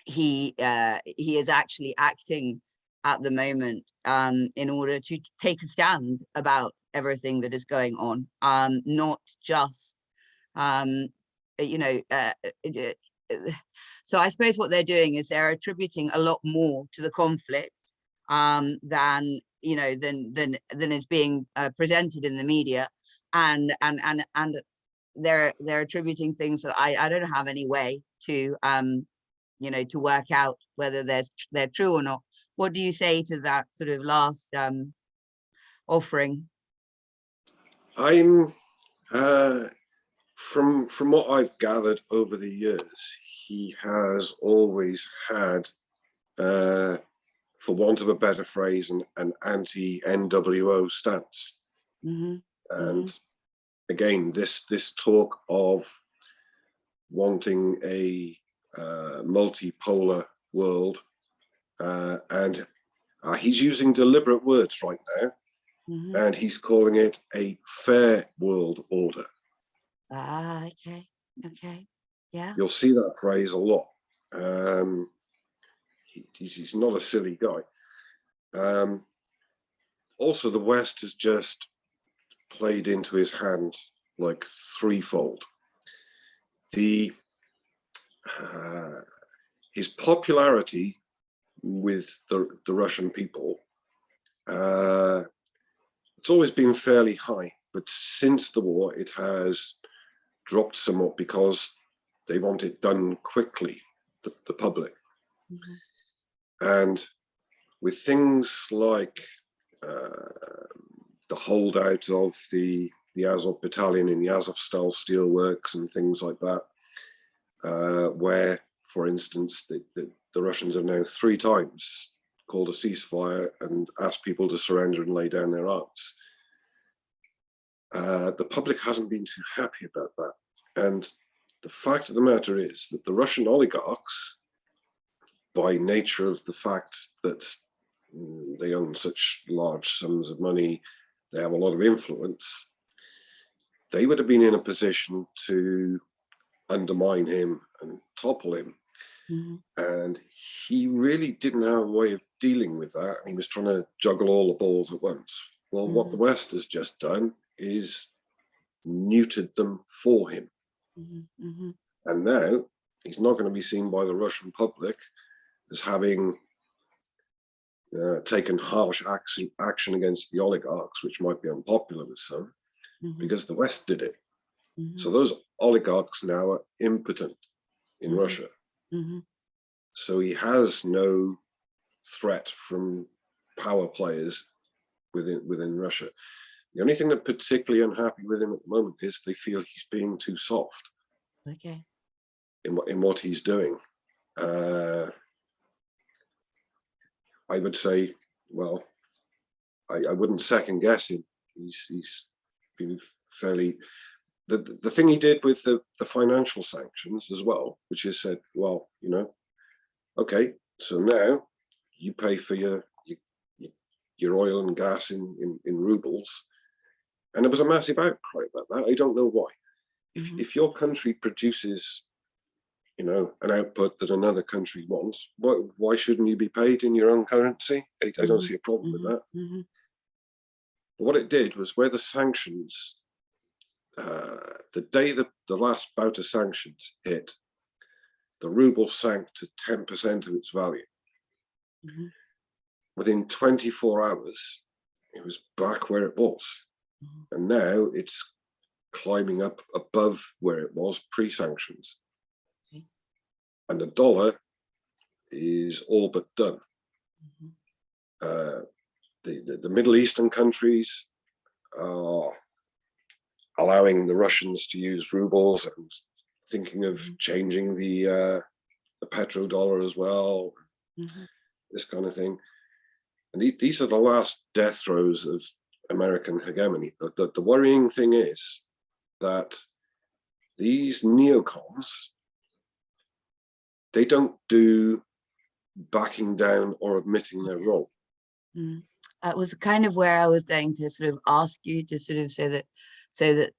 he is actually acting at the moment in order to take a stand about everything that is going on, not just um, you know, so I suppose what they're doing is they're attributing a lot more to the conflict than than is being presented in the media, and they're attributing things that I don't have any way to to work out whether they're true or not. What do you say to that sort of last offering? I'm from what I've gathered over the years, he has always had, for want of a better phrase, an anti-NWO stance. Mm-hmm. And again, this talk of wanting a multipolar world, and he's using deliberate words right now, and he's calling it a fair world order. Ah, okay, yeah. You'll see that phrase a lot. He's not a silly guy. Also, the West has just played into his hand like threefold. His popularity with the Russian people, it's always been fairly high, but since the war, it has dropped somewhat because they want it done quickly, the public. And with things like the holdout of the Azov battalion in the Azov style steelworks and things like that, where, for instance, the Russians have now 3 times called a ceasefire and asked people to surrender and lay down their arms. The public hasn't been too happy about that. And the fact of the matter is that the Russian oligarchs, by nature of the fact that they own such large sums of money, they have a lot of influence, they would have been in a position to undermine him and topple him. And he really didn't have a way of dealing with that. He was trying to juggle all the balls at once. Well, what the West has just done is neutered them for him. And now he's not going to be seen by the Russian public as having taken harsh action against the oligarchs, which might be unpopular with some, because the West did it. So those oligarchs now are impotent in Russia. So he has no threat from power players within Russia. The only thing they're particularly unhappy with him at the moment is they feel he's being too soft. Okay. In what he's doing. I would say, well, I wouldn't second guess him. He's been fairly. The thing he did with the financial sanctions as well, which is said, well, okay, so now you pay for your oil and gas in rubles, and there was a massive outcry about that. I don't know why. If your country produces an output that another country wants, why shouldn't you be paid in your own currency? I don't see a problem with that. But what it did was, where the sanctions, the day the last bout of sanctions hit, the ruble sank to 10% of its value. Within 24 hours, it was back where it was. And now it's climbing up above where it was pre-sanctions. And the dollar is all but done. The Middle Eastern countries are allowing the Russians to use rubles and thinking of changing the petrodollar as well, this kind of thing. And these are the last death throes of American hegemony. The worrying thing is that these neocons, they don't do backing down or admitting they're wrong. That was kind of where I was going to sort of ask you, to sort of so that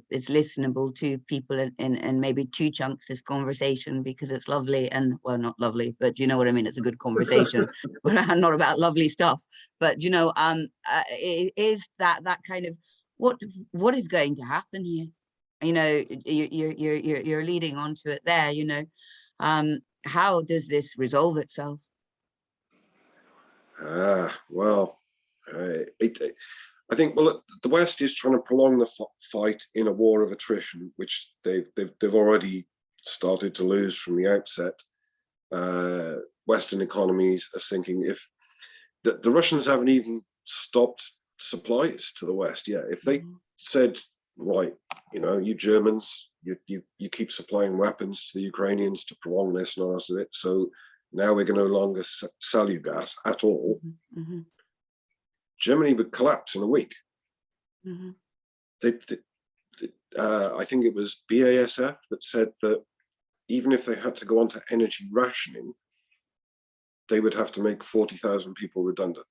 it's listenable to people in maybe two chunks, this conversation, because it's lovely and, well, not lovely, but you know what I mean, it's a good conversation. But not about lovely stuff, but it is that kind of what is going to happen here. You're leading on to it there. How does this resolve itself? Well, I think, well, the West is trying to prolong the fight in a war of attrition, which they've already started to lose from the outset. Western economies are thinking, if the Russians haven't even stopped supplies to the West yet. If they said, right, you Germans, you keep supplying weapons to the Ukrainians to prolong this and all the rest of it, so now we're going to no longer sell you gas at all. Germany would collapse in a week. I think it was BASF that said that even if they had to go on to energy rationing, they would have to make 40,000 people redundant.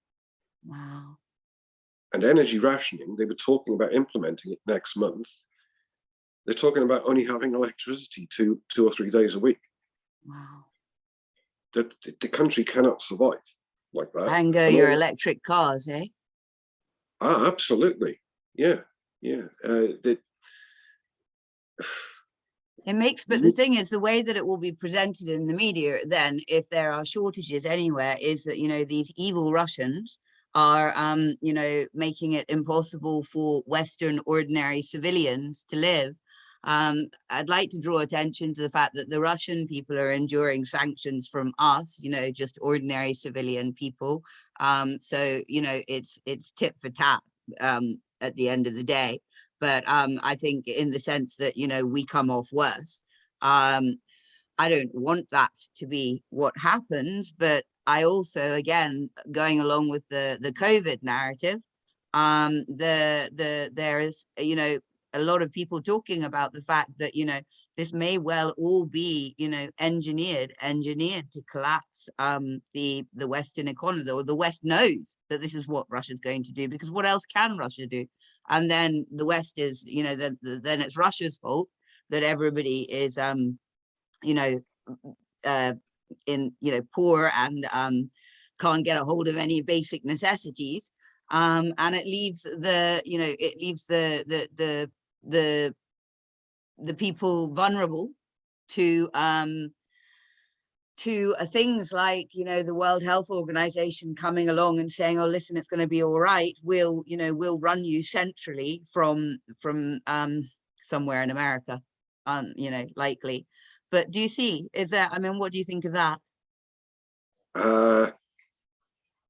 Wow. And energy rationing, they were talking about implementing it next month. They're talking about only having electricity 2 or 3 days a week. Wow. The country cannot survive like that. And go your electric cars, eh? Absolutely. Yeah. It makes, but the thing is, the way that it will be presented in the media then, if there are shortages anywhere, is that, these evil Russians are, making it impossible for Western ordinary civilians to live. I'd like to draw attention to the fact that the Russian people are enduring sanctions from us, just ordinary civilian people. So, it's tit for tat at the end of the day. But I think in the sense that, we come off worse. I don't want that to be what happens, but I also, again, going along with the COVID narrative, there is, a lot of people talking about the fact that, this may well all be, engineered to collapse the Western economy, or the West knows that this is what Russia's going to do, because what else can Russia do? And then the West is, then it's Russia's fault that everybody is, poor and can't get a hold of any basic necessities. And it leaves the people vulnerable to things like, the World Health Organization coming along and saying, oh, listen, it's going to be all right. We'll run you centrally from somewhere in America, likely. But do you see, what do you think of that?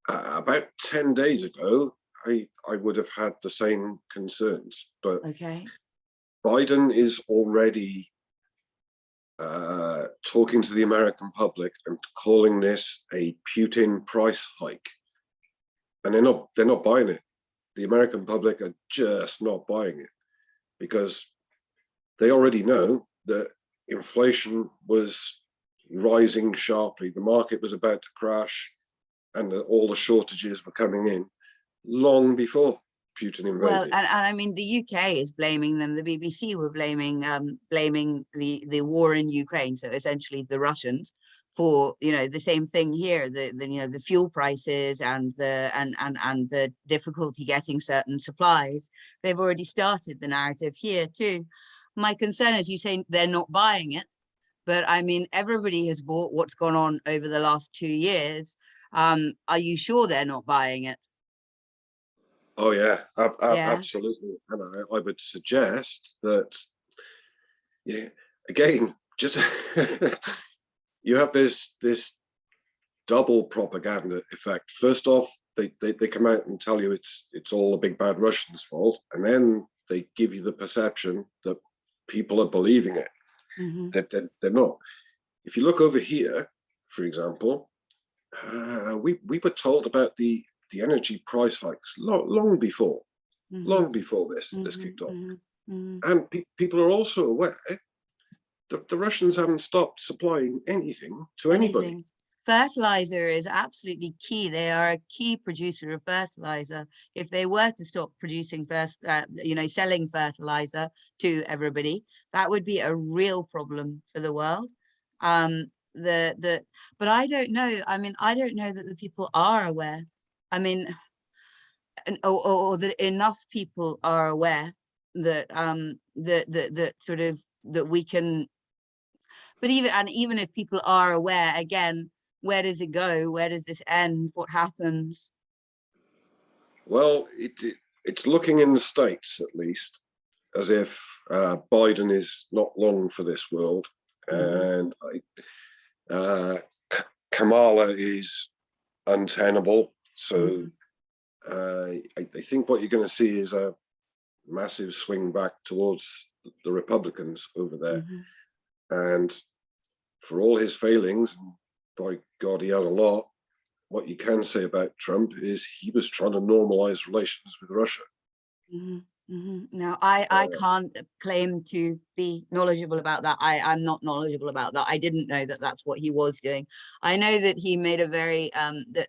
About 10 days ago, I would have had the same concerns, but okay. Biden is already talking to the American public and calling this a Putin price hike, and they're not buying it. The American public are just not buying it, because they already know that inflation was rising sharply. The market was about to crash, and all the shortages were coming in long before Putin Well, invaded. and I mean, the UK is blaming them. The BBC were blaming the war in Ukraine, so essentially the Russians, for the same thing here. The fuel prices and the difficulty getting certain supplies. They've already started the narrative here too. My concern is, you say they're not buying it, but I mean, everybody has bought what's gone on over the last 2 years. Are you sure they're not buying it? Oh yeah, Yeah. absolutely. And I would suggest that, yeah, again, just you have this double propaganda effect. First off, they come out and tell you it's all the big bad Russians' fault, and then they give you the perception that people are believing it. Mm-hmm. That they're not. If you look over here, for example, we were told about the energy price hikes long before this Mm-hmm. kicked off, Mm-hmm. Mm-hmm. and people are also aware that the Russians haven't stopped supplying anything to anybody. Anything. Fertilizer is absolutely key. They are a key producer of fertilizer. If they were to stop producing selling fertilizer to everybody, that would be a real problem for the world. Um, but I don't know. I mean, I don't know that the people are aware. I mean, or that enough people are aware that that sort of that we can. But even if people are aware, again, where does it go? Where does this end? What happens? Well, it's looking in the States, at least, as if Biden is not long for this world, Mm-hmm. and Kamala is untenable. So Mm-hmm. I think what you're going to see is a massive swing back towards the Republicans over there. Mm-hmm. And for all his failings, by God, he had a lot. What you can say about Trump is he was trying to normalize relations with Russia. Mm-hmm. Mm-hmm. Now, I can't claim to be knowledgeable about that. I'm not knowledgeable about that. I didn't know that that's what he was doing. I know that he made a very that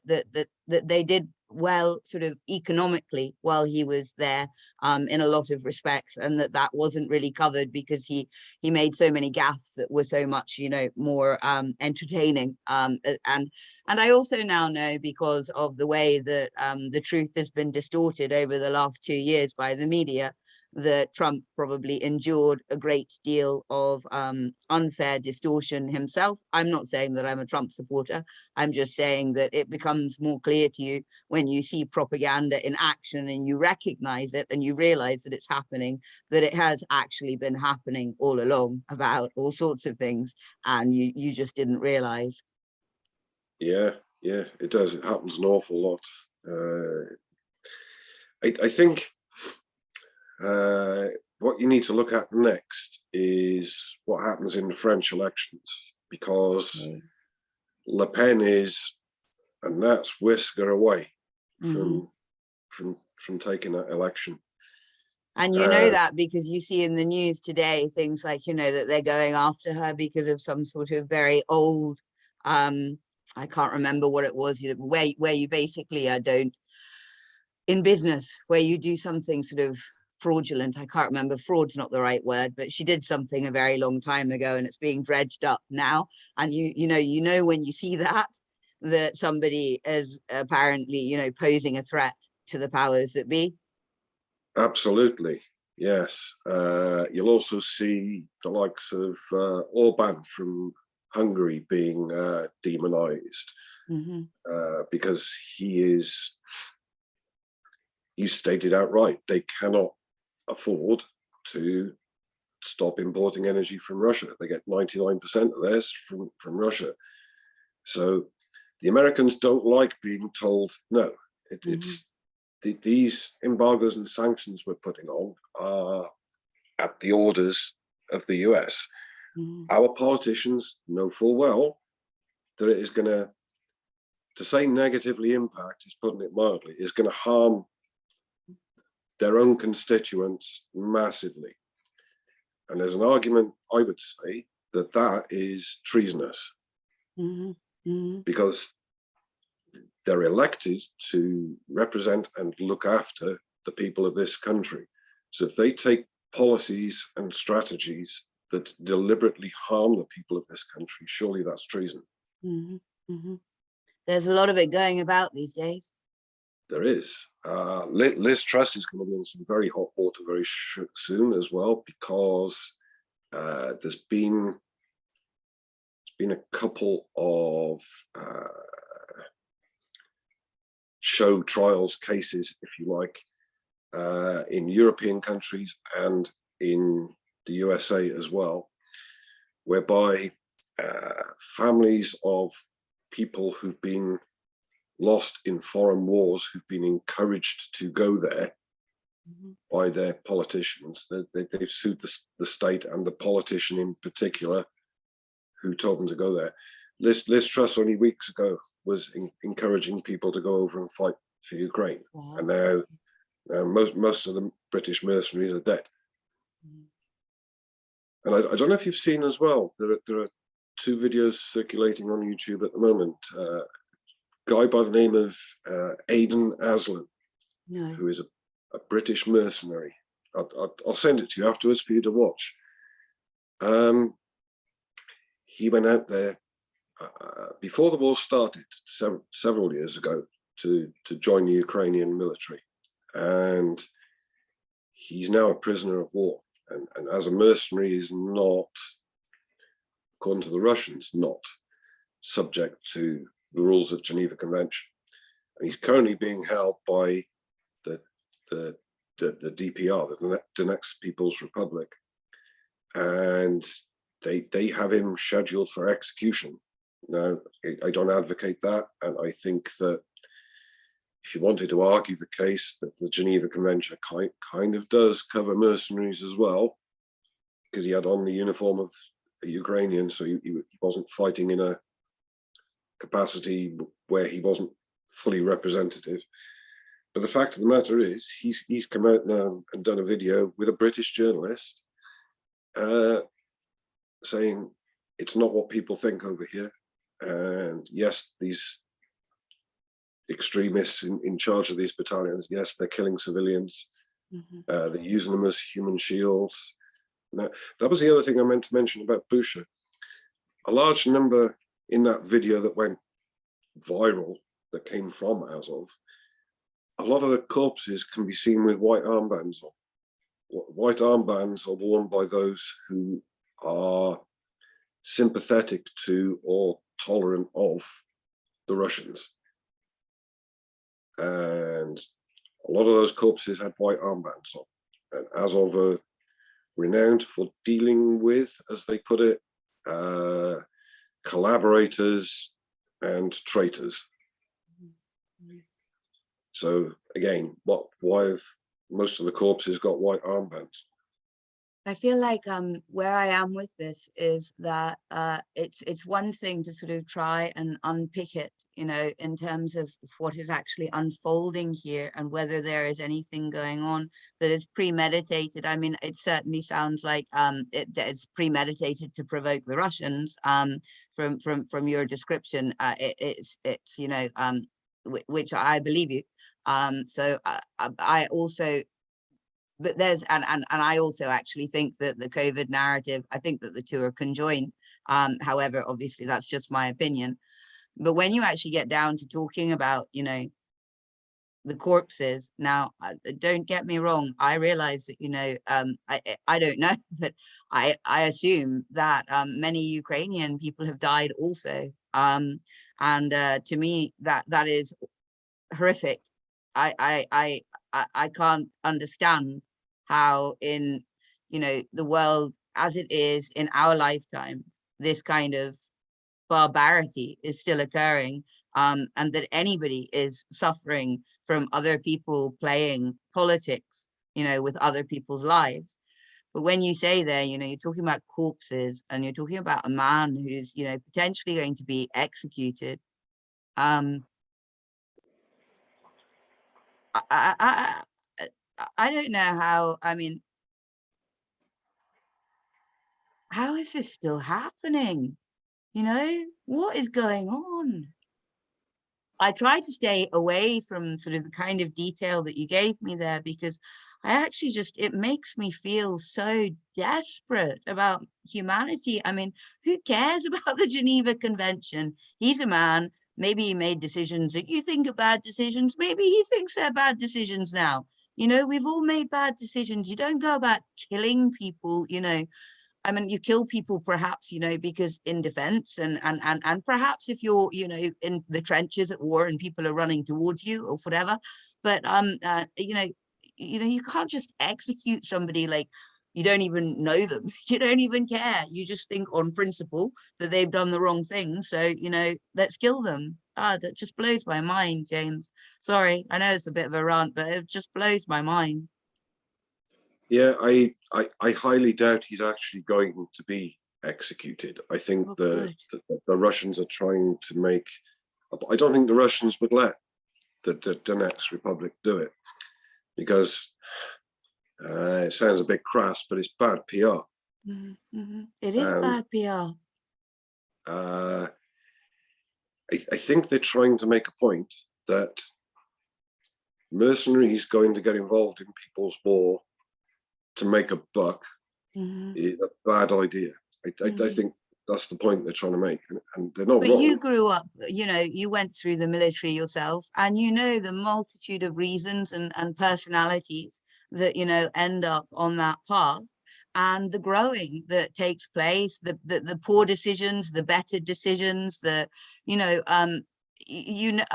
they did well, sort of economically, while he was there, in a lot of respects, and that wasn't really covered because he made so many gaffes that were so much more entertaining, and I also now know, because of the way that the truth has been distorted over the last 2 years by the media, that Trump probably endured a great deal of unfair distortion himself. I'm not saying that I'm a Trump supporter. I'm just saying that it becomes more clear to you when you see propaganda in action and you recognize it and you realize that it's happening, that it has actually been happening all along about all sorts of things, and you just didn't realize. Yeah, it does. It happens an awful lot. I think what you need to look at next is what happens in the French elections, because Okay. Le Pen is, and that's whisker away Mm-hmm. from taking that election. And Uh, that because you see in the news today things like, that they're going after her because of some sort of very old, I can't remember what it was, where you basically don't, in business, where you do something sort of fraudulent. I can't remember, fraud's not the right word, but she did something a very long time ago and it's being dredged up now. And when you see that somebody is apparently, posing a threat to the powers that be. Absolutely, yes. You'll also see the likes of Orban from Hungary being demonized, Mm-hmm. because he's stated outright they cannot afford to stop importing energy from Russia. They get 99% of theirs from Russia. So the Americans don't like being told no. Mm-hmm. These embargoes and sanctions we're putting on are at the orders of the US. Mm-hmm. Our politicians know full well that it is going to say negatively impact, is putting it mildly, is going to harm their own constituents massively. And there's an argument, I would say, that is treasonous. Mm-hmm. Mm-hmm. Because they're elected to represent and look after the people of this country. So if they take policies and strategies that deliberately harm the people of this country, surely that's treason. Mm-hmm. Mm-hmm. There's a lot of it going about these days. There is. Liz Truss is going to be in some very hot water very soon as well, because there's been a couple of show trials cases, if you like, in European countries and in the USA as well, whereby families of people who've been lost in foreign wars, who've been encouraged to go there by their politicians, they've sued the state and the politician in particular who told them to go there. Liz Truss only weeks ago was encouraging people to go over and fight for Ukraine. Wow. And now most of the British mercenaries are dead. And I don't know if you've seen as well, there are two videos circulating on YouTube at the moment. A guy by the name of Aidan Aslan, who is a British mercenary. I'll send it to you afterwards for you to watch. He went out there before the war started several years ago to join the Ukrainian military, and he's now a prisoner of war. And as a mercenary, is not, according to the Russians, not subject to the rules of Geneva Convention. And he's currently being held by the DPR, the Donetsk People's Republic, and they have him scheduled for execution. Now, I don't advocate that, and I think that if you wanted to argue the case that the Geneva Convention kind of does cover mercenaries as well, because he had on the uniform of a Ukrainian, so he wasn't fighting in a capacity where he wasn't fully representative. But the fact of the matter is, he's come out now and done a video with a British journalist saying it's not what people think over here. And yes, these extremists in charge of these battalions, yes, they're killing civilians. They're using them as human shields. Now, that was the other thing I meant to mention about Busha. A large number in that video that went viral that came from Azov, a lot of the corpses can be seen with white armbands on. White armbands are worn by those who are sympathetic to or tolerant of the Russians. And a lot of those corpses had white armbands on. And Azov are renowned for dealing with, as they put it, collaborators and traitors. So again, why have most of the corpses got white armbands? I feel like where I am with this is that it's one thing to sort of try and unpick it, you know, in terms of what is actually unfolding here and whether there is anything going on that is premeditated. I mean, it certainly sounds like it's premeditated to provoke the Russians. From your description, it's you know, which I believe you. So I also. But there's, and I also actually think that the COVID narrative, I think that the two are conjoined. However, obviously that's just my opinion. But when you actually get down to talking about, you know, the corpses, now, don't get me wrong, I realize that, you know, I don't know, but I assume that many Ukrainian people have died also. And to me, that is horrific. I can't understand how in, you know, the world as it is in our lifetime, this kind of barbarity is still occurring, and that anybody is suffering from other people playing politics, you know, with other people's lives. But when you say there, you know, you're talking about corpses and you're talking about a man who's, you know, potentially going to be executed. I don't know how, I mean, how is this still happening? You know, what is going on? I try to stay away from sort of the kind of detail that you gave me there, because I actually just, it makes me feel so desperate about humanity. I mean, who cares about the Geneva Convention? He's a man. Maybe he made decisions that you think are bad decisions. Maybe he thinks they're bad decisions now. You know, we've all made bad decisions. You don't go about killing people, you know. I mean, you kill people perhaps, you know, because in defense, and perhaps if you're, you know, in the trenches at war and people are running towards you or whatever. But you know, you can't just execute somebody like you don't even know them. You don't even care. You just think on principle that they've done the wrong thing. So, you know, let's kill them. Ah, that just blows my mind, James. Sorry, I know it's a bit of a rant, but it just blows my mind. Yeah, I highly doubt he's actually going to be executed. I think Oh, the, good. the Russians are trying to make, I don't think the Russians would let the Donetsk Republic do it, because it sounds a bit crass, but it's bad PR. It is And bad PR. uh, I think they're trying to make a point that mercenaries going to get involved in people's war to make a buck is a bad idea. I think that's the point they're trying to make, and they're not But you wrong. grew up, you know, you went through the military yourself, and you know the multitude of reasons and personalities that, you know, end up on that path, and the growing that takes place, the poor decisions, the better decisions, the, you know, you know,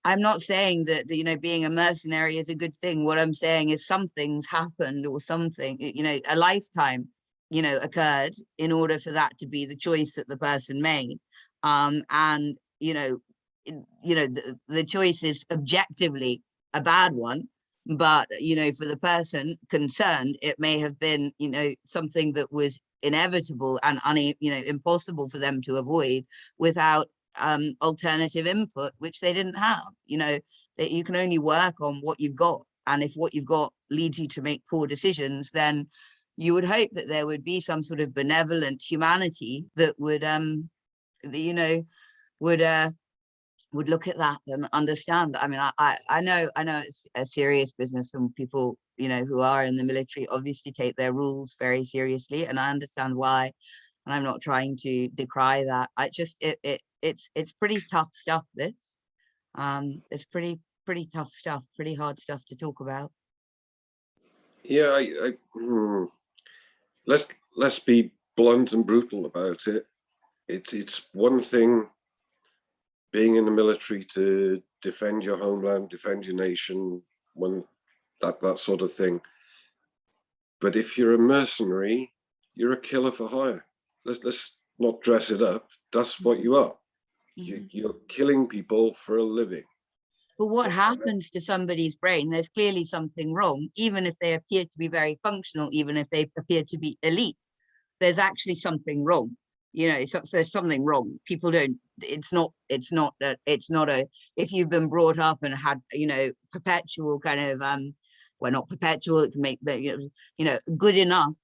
I'm not saying that, you know, being a mercenary is a good thing. What I'm saying is something's happened, or something, you know, a lifetime, you know, occurred in order for that to be the choice that the person made. And you know, the choice is objectively a bad one, but you know, for the person concerned, it may have been, you know, something that was inevitable and you know, impossible for them to avoid without alternative input, which they didn't have. You know, that you can only work on what you've got, and if what you've got leads you to make poor decisions, then you would hope that there would be some sort of benevolent humanity that would you know, would look at that and understand. I mean, I know it's a serious business, and people, you know, who are in the military obviously take their rules very seriously, and I understand why, and I'm not trying to decry that. I just, it's pretty tough stuff, this. It's pretty tough stuff, pretty hard stuff to talk about. Yeah, let's be blunt and brutal about it. It's one thing being in the military to defend your homeland, defend your nation, when that sort of thing. But if you're a mercenary, you're a killer for hire. Let's not dress it up. That's what you are. You're killing people for a living. But what happens to somebody's brain? There's clearly something wrong, even if they appear to be very functional, even if they appear to be elite. There's actually something wrong. You know, so there's something wrong. People don't. It's not a. If you've been brought up and had, you know, perpetual kind of well, not perpetual. It can make, but you know, good enough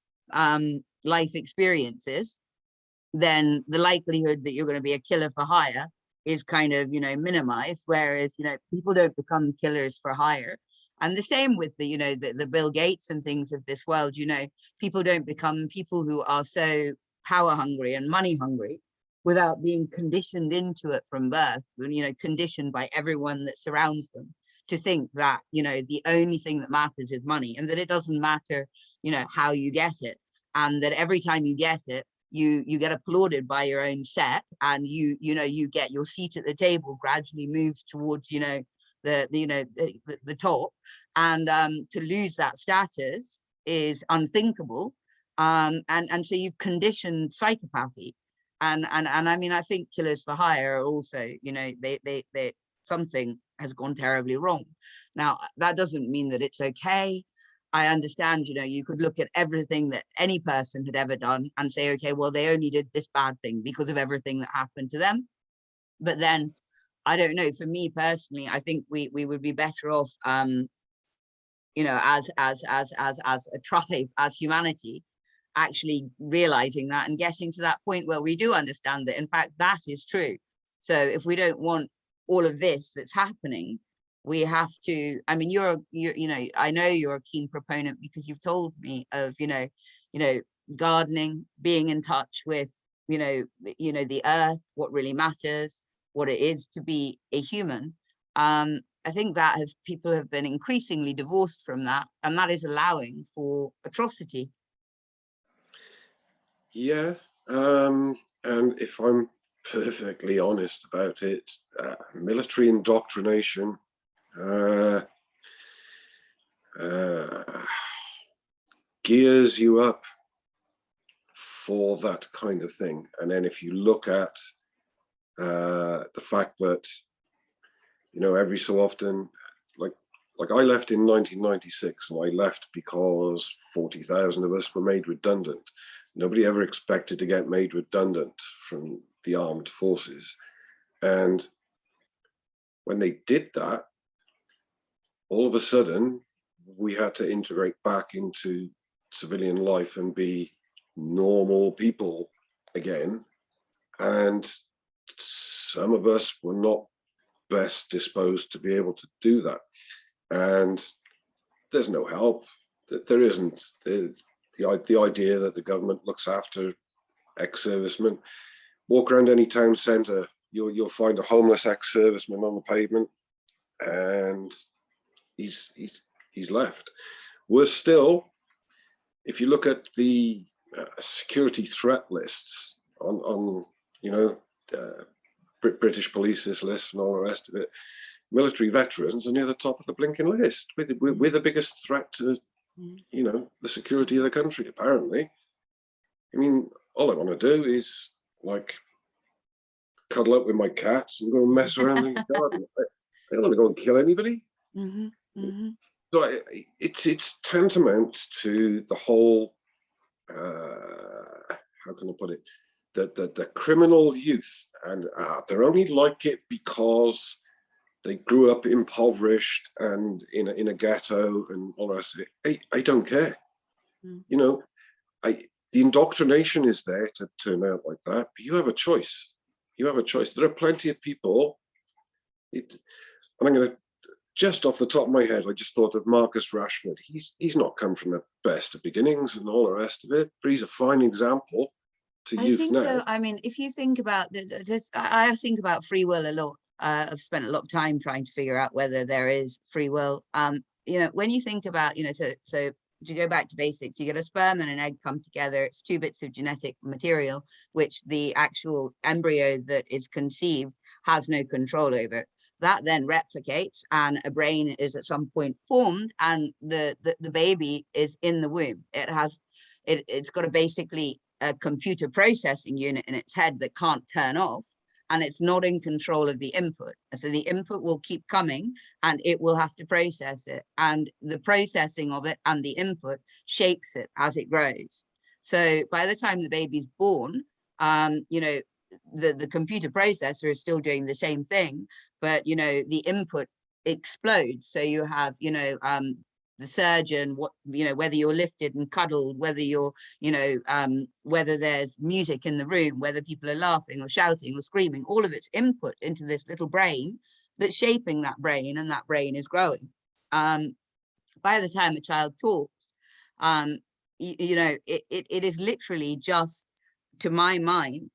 life experiences, then the likelihood that you're going to be a killer for hire is kind of, you know, minimized. Whereas, you know, people don't become killers for hire. And the same with the, you know, the Bill Gates and things of this world. You know, people don't become people who are so power hungry and money hungry without being conditioned into it from birth, you know, conditioned by everyone that surrounds them to think that, you know, the only thing that matters is money, and that it doesn't matter, you know, how you get it, and that every time you get it, you get applauded by your own set, and you know, you get your seat at the table gradually moves towards, you know, the top, and to lose that status is unthinkable, and so you've conditioned psychopathy, and I mean, I think killers for hire are also, you know, they something has gone terribly wrong. Now that doesn't mean that it's okay. I understand, you know, you could look at everything that any person had ever done and say, okay, well, they only did this bad thing because of everything that happened to them. But then, I don't know, for me personally, I think we would be better off, you know, as a tribe, as humanity, actually realizing that and getting to that point where we do understand that, in fact, that is true. So if we don't want all of this that's happening, we have to, I mean, you know, I know you're a keen proponent because you've told me of, you know, gardening, being in touch with, you know, the earth, what really matters, what it is to be a human. I think that people have been increasingly divorced from that, and that is allowing for atrocity. Yeah, and if I'm perfectly honest about it, military indoctrination, gears you up for that kind of thing. And then if you look at the fact that, you know, every so often, like I left in 1996, and I left because 40,000 of us were made redundant. Nobody ever expected to get made redundant from the armed forces. And when they did that, all of a sudden, we had to integrate back into civilian life and be normal people again. And some of us were not best disposed to be able to do that. And there's no help. There isn't. The idea that the government looks after ex-servicemen. Walk around any town centre, you'll find a homeless ex-serviceman on the pavement, and he's left. We're still, if you look at the security threat lists on you know, British police's list and all the rest of it, military veterans are near the top of the blinking list. We're the biggest threat to, you know, the security of the country, apparently. I mean, all I want to do is like cuddle up with my cats and go and mess around in the garden. I don't want to go and kill anybody. So it's tantamount to the whole, how can I put it, the criminal youth, and they're only like it because they grew up impoverished and in a ghetto and all the rest of it. I don't care. You know, the indoctrination is there to turn out like that, but you have a choice. You have a choice. There are plenty of people, and I'm going to, just off the top of my head, I just thought of Marcus Rashford. He's not come from the best of beginnings and all the rest of it, but he's a fine example to youth now. So. I mean, if you think about this, I think about free will a lot. I've spent a lot of time trying to figure out whether there is free will. You know, when you think about, you know, so to go back to basics, you get a sperm and an egg come together. It's 2 bits of genetic material, which the actual embryo that is conceived has no control over. That then replicates, and a brain is at some point formed, and the baby is in the womb. It's got basically a computer processing unit in its head that can't turn off, and it's not in control of the input. So the input will keep coming, and it will have to process it, and the processing of it and the input shapes it as it grows. So by the time the baby's born, you know, the computer processor is still doing the same thing, but, you know, the input explodes. So you have, you know, the surgeon, what, you know, whether you're lifted and cuddled, whether you're, you know, whether there's music in the room, whether people are laughing or shouting or screaming, all of it's input into this little brain that's shaping that brain, and that brain is growing. By the time a child talks, you know, it is literally just, to my mind,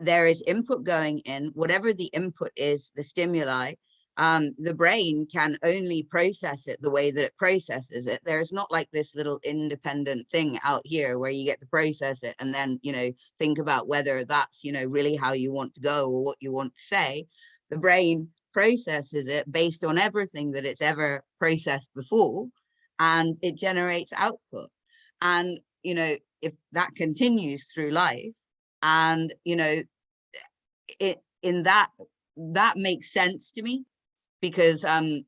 there is input going in, whatever the input is, the stimuli, the brain can only process it the way that it processes it. There's not like this little independent thing out here where you get to process it and then, you know, think about whether that's, you know, really how you want to go or what you want to say. The brain processes it based on everything that it's ever processed before, and it generates output. And, you know, if that continues through life, and, you know, that makes sense to me, because and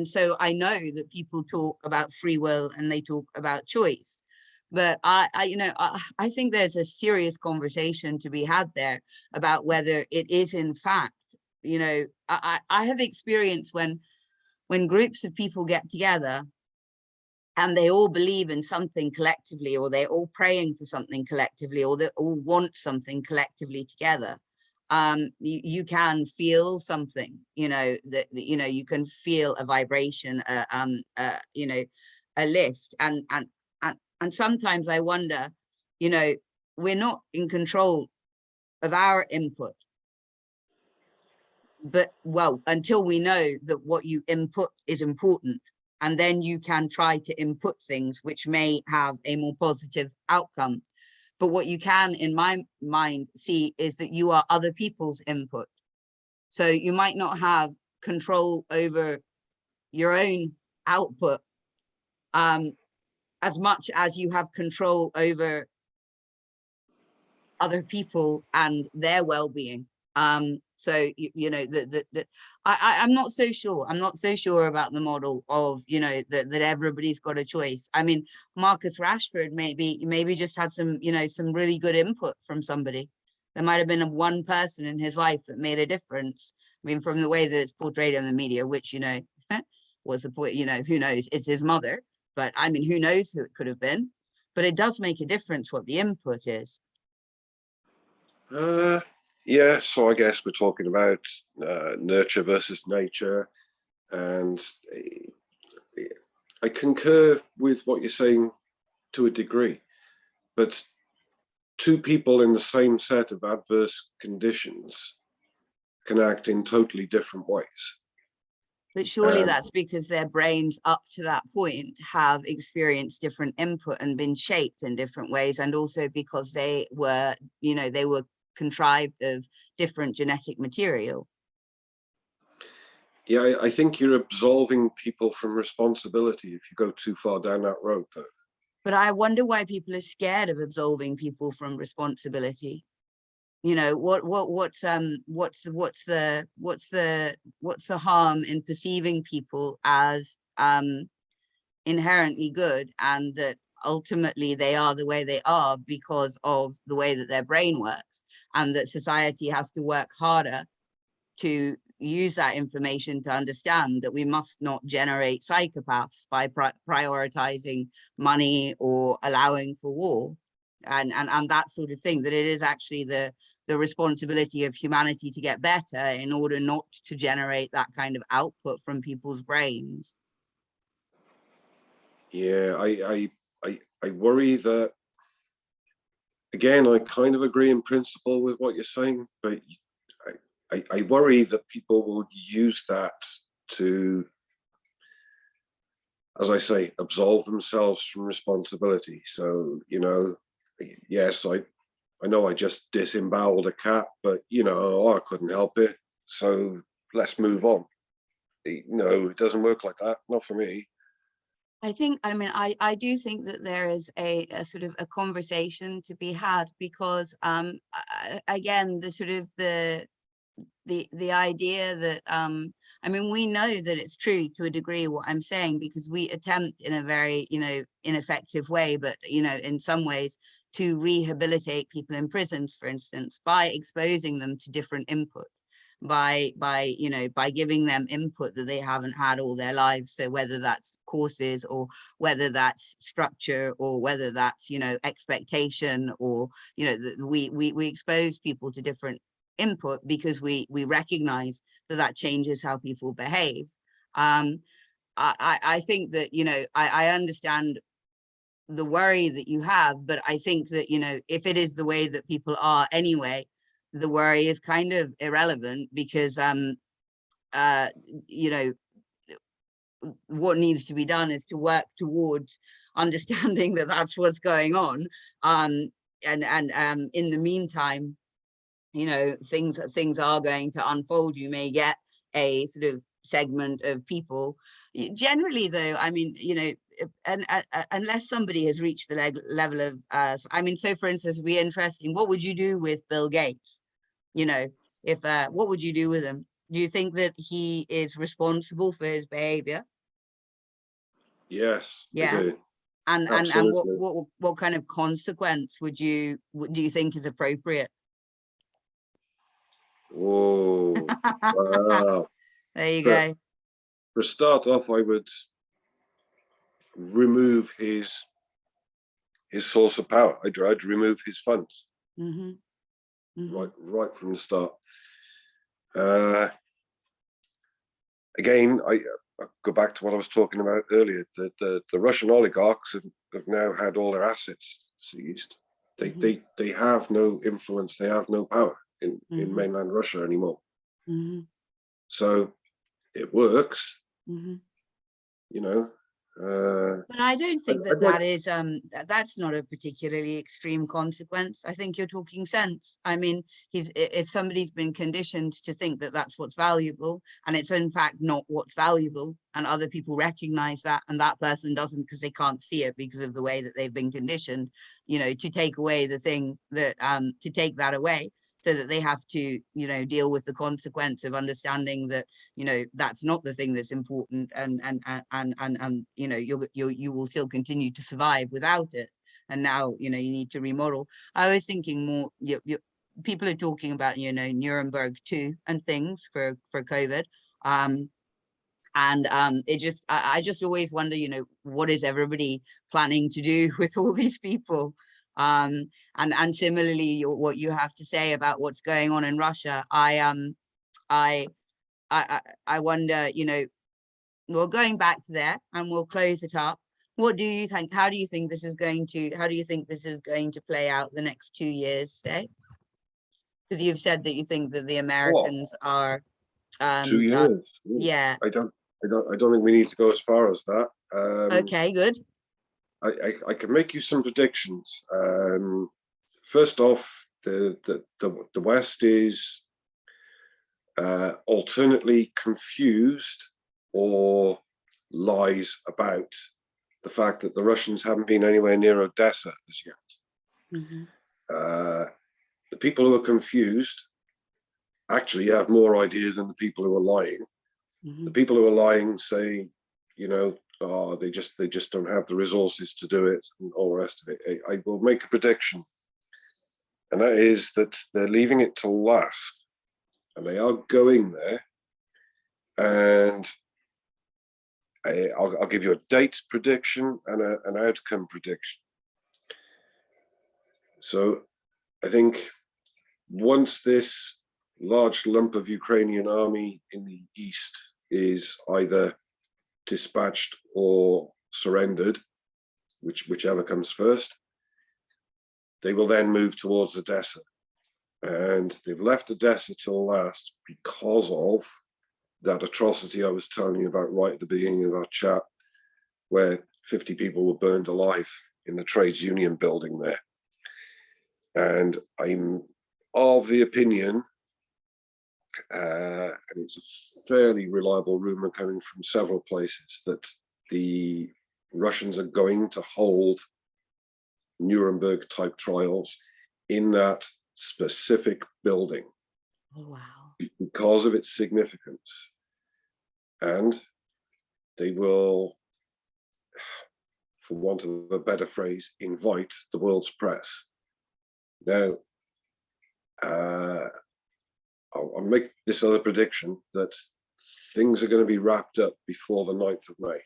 so I know that people talk about free will and they talk about choice, but I you know, I think there's a serious conversation to be had there about whether it is in fact, you know, I have experienced when groups of people get together and they all believe in something collectively, or they're all praying for something collectively, or they all want something collectively together. you can feel something, that you can feel a vibration, a lift, and sometimes I wonder, we're not in control of our input, but well, until we know that what you input is important, and then you can try to input things which may have a more positive outcome. But what you can, in my mind, see is that you are other people's input. So you might not have control over your own output as much as you have control over other people and their well-being. So I'm not so sure. I'm not so sure about the model of that everybody's got a choice. I mean, Marcus Rashford maybe just had some really good input from somebody. There might have been one person in his life that made a difference. I mean, from the way that it's portrayed in the media, which was the point. Who knows? It's his mother, but I mean, who knows who it could have been? But it does make a difference what the input is. Yeah, so I guess we're talking about nurture versus nature, and I concur with what you're saying to a degree, but two people in the same set of adverse conditions can act in totally different ways. But surely that's because their brains up to that point have experienced different input and been shaped in different ways, and also because they were contrived of different genetic material. Yeah, I think you're absolving people from responsibility if you go too far down that road, though. But I wonder why people are scared of absolving people from responsibility. What's the harm in perceiving people as inherently good, and that ultimately they are the way they are because of the way that their brain works, and that society has to work harder to use that information to understand that we must not generate psychopaths by prioritizing money or allowing for war and that sort of thing, that it is actually the responsibility of humanity to get better in order not to generate that kind of output from people's brains. Yeah, I worry that, again, I kind of agree in principle with what you're saying, but I worry that people will use that to, as I say, absolve themselves from responsibility. So, yes, I know I just disemboweled a cat, but, I couldn't help it. So let's move on. No, it doesn't work like that. Not for me. I do think that there is a sort of a conversation to be had, because again, the idea that we know that it's true to a degree what I'm saying, because we attempt in a very ineffective way, but in some ways, to rehabilitate people in prisons, for instance, by exposing them to different input, by giving them input that they haven't had all their lives. So whether that's courses, or whether that's structure, or whether that's expectation, or we expose people to different input because we recognize that changes how people behave. I think that I understand the worry that you have, but I think that if it is the way that people are anyway, the worry is kind of irrelevant, because what needs to be done is to work towards understanding that that's what's going on, and in the meantime, things are going to unfold. You may get a sort of segment of people. Generally, though, unless somebody has reached the level of, so for instance, it'd be interesting, what would you do with Bill Gates? What would you do with him? Do you think that he is responsible for his behavior? Yes, Yeah. I do. And Absolutely. what kind do you think is appropriate? Oh, wow. There you go. For a start off, I would remove his source of power. I'd remove his funds. Mm-hmm. right from the start. Again, I go back to what I was talking about earlier. The Russian oligarchs have now had all their assets seized. They have no influence. They have no power in mainland Russia anymore. So it works, you know. But I don't think that is that's not a particularly extreme consequence. I think you're talking sense. I mean, if somebody's been conditioned to think that that's what's valuable, and it's in fact not what's valuable, and other people recognize that, and that person doesn't because they can't see it because of the way that they've been conditioned, you know, to take away the thing that to take that away, so that they have to, you know, deal with the consequence of understanding that, you know, that's not the thing that's important, and you know, you will still continue to survive without it. And now, you know, you need to remodel. I was thinking more, people are talking about, you know, Nuremberg 2 and things for COVID. It just, I just always wonder, you know, what is everybody planning to do with all these people? And similarly, what you have to say about what's going on in Russia, I wonder, you know, well, going back to there, and we'll close it up. What do you think? How do you think this is going to play out the next 2 years, say? Because you've said that you think that the Americans are 2 years. Yeah. I don't think we need to go as far as that. Okay, good. I can make you some predictions. First off, the West is alternately confused or lies about the fact that the Russians haven't been anywhere near Odessa as yet. The people who are confused actually have more idea than the people who are lying. The people who are lying say, you know, they just don't have the resources to do it, and all the rest of it. I will make a prediction, and that is that they're leaving it till last, and they are going there. And I'll give you a date prediction and an outcome prediction. So I think once this large lump of Ukrainian army in the east is either dispatched or surrendered, whichever comes first, they will then move towards Odessa. And they've left Odessa till last because of that atrocity I was telling you about right at the beginning of our chat, where 50 people were burned alive in the trades union building there. And I'm of the opinion, and it's a fairly reliable rumor coming from several places, that the Russians are going to hold Nuremberg type trials in that specific building. Oh, wow. Because of its significance. And they will, for want of a better phrase, invite the world's press. Now, I'll make this other prediction that things are going to be wrapped up before the 9th of May.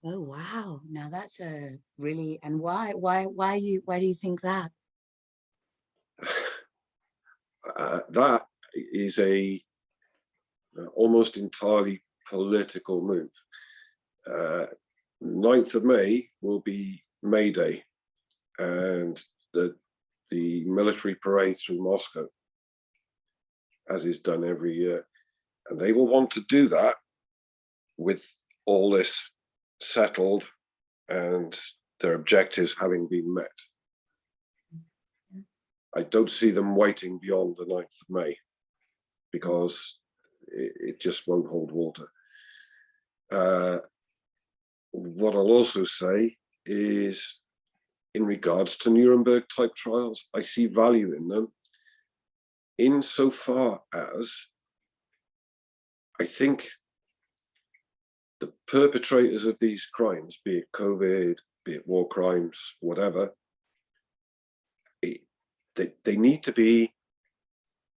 Oh, wow. Now that's a really, and why do you think that? That is a almost entirely political move. 9th of May will be May Day, and the military parade through Moscow, as is done every year. And they will want to do that with all this settled and their objectives having been met. I don't see them waiting beyond the 9th of May because it just won't hold water. What I'll also say is, in regards to Nuremberg type trials, I see value in them insofar as I think the perpetrators of these crimes, be it COVID, be it war crimes, whatever, they need to be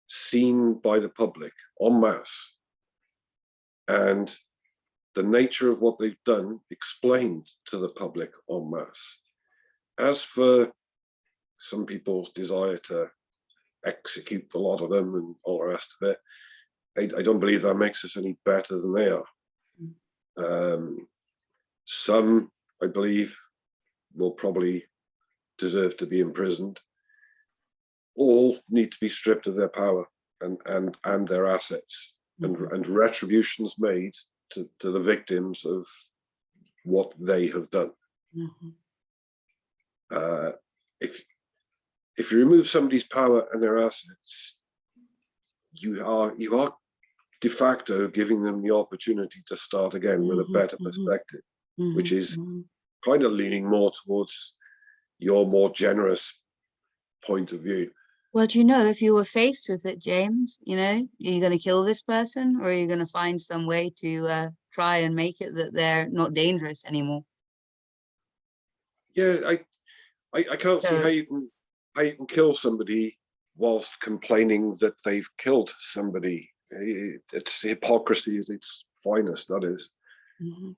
seen by the public en masse, and the nature of what they've done explained to the public en masse. As for some people's desire to execute a lot of them and all the rest of it. I don't believe that makes us any better than they are. Some, I believe, will probably deserve to be imprisoned. All need to be stripped of their power and their assets, and retributions made to the victims of what they have done. If you remove somebody's power and their assets, you are de facto giving them the opportunity to start again with a better perspective, which is kind of leaning more towards your more generous point of view. Well, do you know, if you were faced with it, James, you know, are you going to kill this person, or are you going to find some way to try and make it that they're not dangerous anymore? Yeah, I can't see how you can kill somebody whilst complaining that they've killed somebody. It's hypocrisy at its finest, that is. And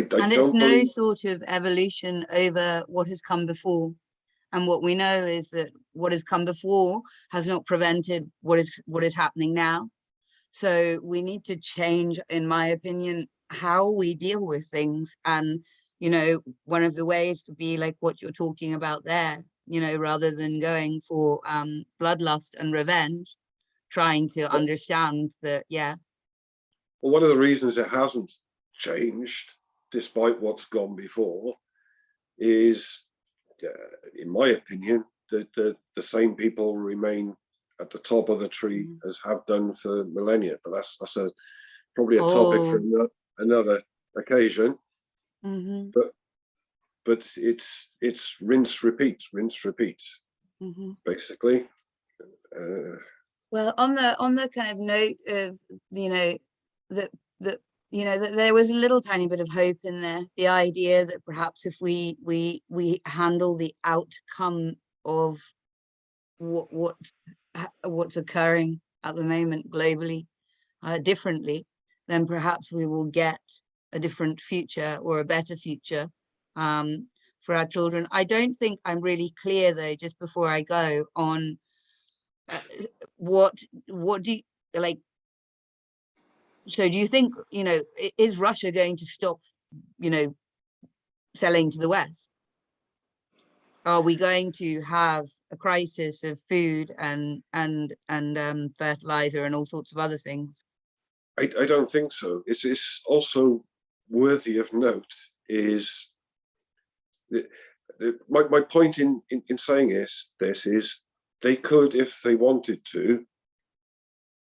don't it's no believe... sort of evolution over what has come before. And what we know is that what has come before has not prevented what is happening now. So we need to change, in my opinion, how we deal with things. And, you know, one of the ways could be like what you're talking about there, you know, rather than going for bloodlust and revenge, trying to understand that, yeah. Well, one of the reasons it hasn't changed, despite what's gone before, is, in my opinion, that the same people remain at the top of the tree as have done for millennia. But that's probably a topic for another occasion. But it's rinse, repeat, basically. Well, on the kind of note of, you know, that there was a little tiny bit of hope in there, the idea that perhaps if we handle the outcome of what's occurring at the moment globally differently, then perhaps we will get a different future, or a better future for our children. I don't think I'm really clear, though, just before I go, on what do you like. So do you think, you know, is Russia going to stop, you know, selling to the West? Are we going to have a crisis of food and fertilizer and all sorts of other things? I don't think so. It's also worthy of note is my point in saying this is they could, if they wanted to,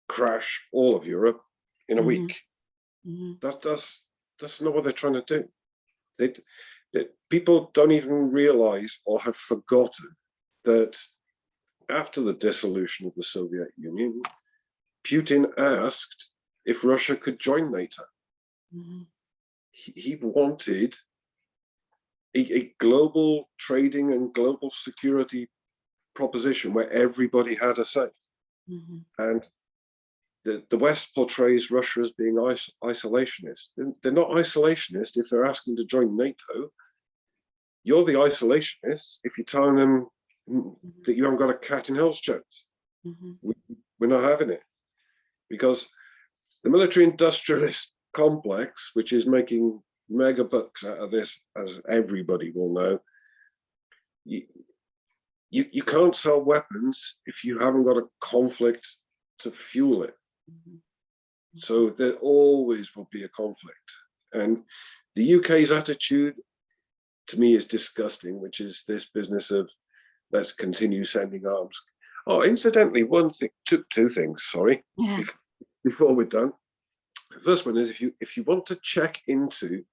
crash all of Europe in a week. That's not what they're trying to do. People don't even realize or have forgotten that after the dissolution of the Soviet Union, Putin asked if Russia could join NATO. He wanted a global trading and global security proposition where everybody had a say. And the West portrays Russia as being isolationist. They're not isolationist if they're asking to join NATO. You're the isolationists if you're telling them that you haven't got a cat in hell's chance. We're not having it. Because the military-industrialist complex, which is making mega bucks out of this, as everybody will know, you can't sell weapons if you haven't got a conflict to fuel it. So there always will be a conflict. And the UK's attitude, to me, is disgusting, which is this business of let's continue sending arms. Oh, incidentally, two things, sorry, before we're done. The first one is if you want to check into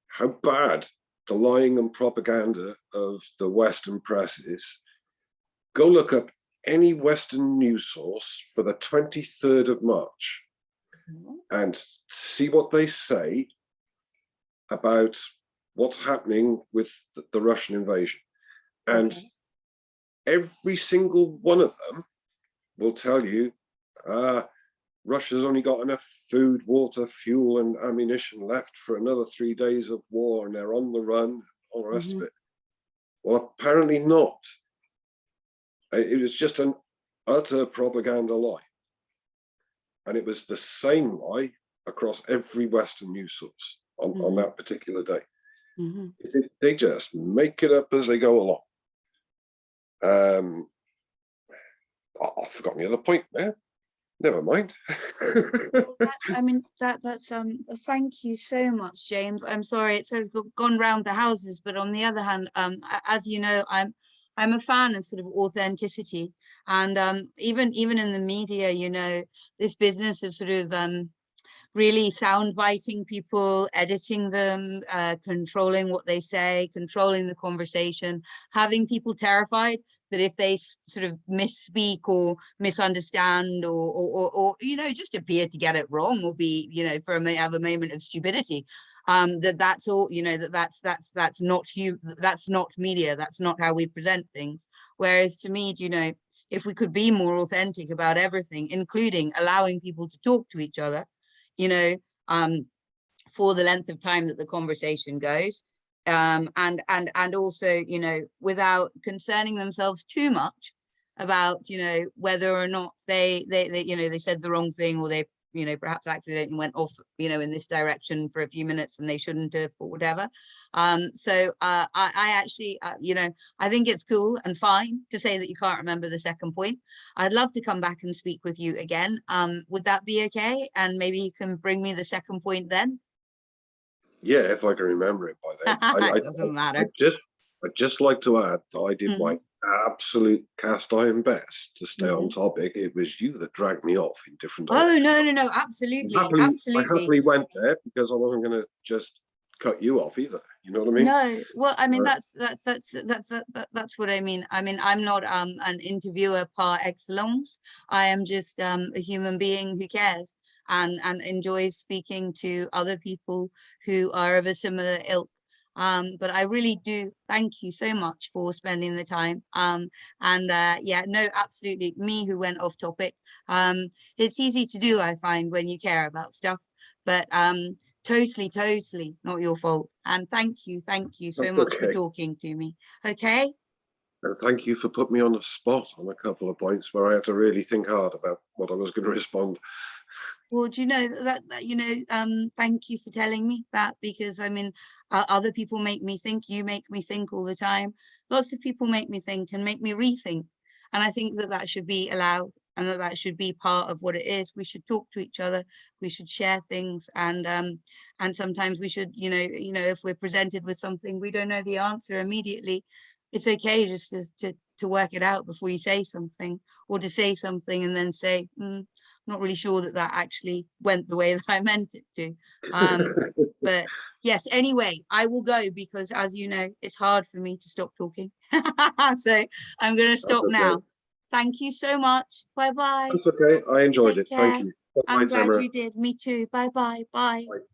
how bad the lying and propaganda of the Western press is, go look up any Western news source for the 23rd of March and see what they say about what's happening with the Russian invasion. And every single one of them will tell you, Russia's only got enough food, water, fuel, and ammunition left for another 3 days of war, and they're on the run, all the rest of it. Well, apparently not. It was just an utter propaganda lie. And it was the same lie across every Western news source on that particular day. They just make it up as they go along. I've forgotten the other point there. Never mind. I mean, that's thank you so much, James. I'm sorry it's sort of gone round the houses, but on the other hand, as you know, I'm a fan of sort of authenticity, and even in the media, you know, this business of sort of really sound biting people, editing them, controlling what they say, controlling the conversation, having people terrified that if they sort of misspeak or misunderstand or you know, just appear to get it wrong or be, you know, have a moment of stupidity, that's all, you know, that's not media, that's not how we present things. Whereas to me, you know, if we could be more authentic about everything, including allowing people to talk to each other, you know, for the length of time that the conversation goes, and also, you know, without concerning themselves too much about, you know, whether or not they you know, they said the wrong thing, or they, you know, perhaps accidentally went off, you know, in this direction for a few minutes and they shouldn't have, or whatever. So I actually, you know, I think it's cool and fine to say that you can't remember the second point. I'd love to come back and speak with you again. Would that be okay? And maybe you can bring me the second point then? Yeah, if I can remember it by then. It doesn't matter. I'd just like to add that I did my absolute cast iron best to stay on topic. It was you that dragged me off in different directions. Oh, no, absolutely, I happily went there because I wasn't going to just cut you off either. You know what I mean? No, well, I mean, that's what I mean. I mean, I'm not an interviewer par excellence. I am just a human being who cares and enjoys speaking to other people who are of a similar ilk. But I really do thank you so much for spending the time. Yeah, no, absolutely. Me who went off topic. It's easy to do, I find, when you care about stuff. But totally not your fault. And thank you so much for talking to me. Okay. And thank you for putting me on the spot on a couple of points where I had to really think hard about what I was going to respond. Well, do you know that you know, thank you for telling me that, because I mean, other people make me think, you make me think all the time. Lots of people make me think and make me rethink. And I think that should be allowed, and that should be part of what it is. We should talk to each other. We should share things. And sometimes we should, you know, if we're presented with something, we don't know the answer immediately. It's okay just to work it out before you say something, or to say something and then say, not really sure that actually went the way that I meant it to. But yes, anyway, I will go because, as you know, it's hard for me to stop talking. So I'm going to stop now. Thank you so much. Bye-bye. That's okay. I enjoyed it. Take care. Thank you. I'm Bye, glad Tamara. you did. Me too. Bye-bye. Bye. Bye.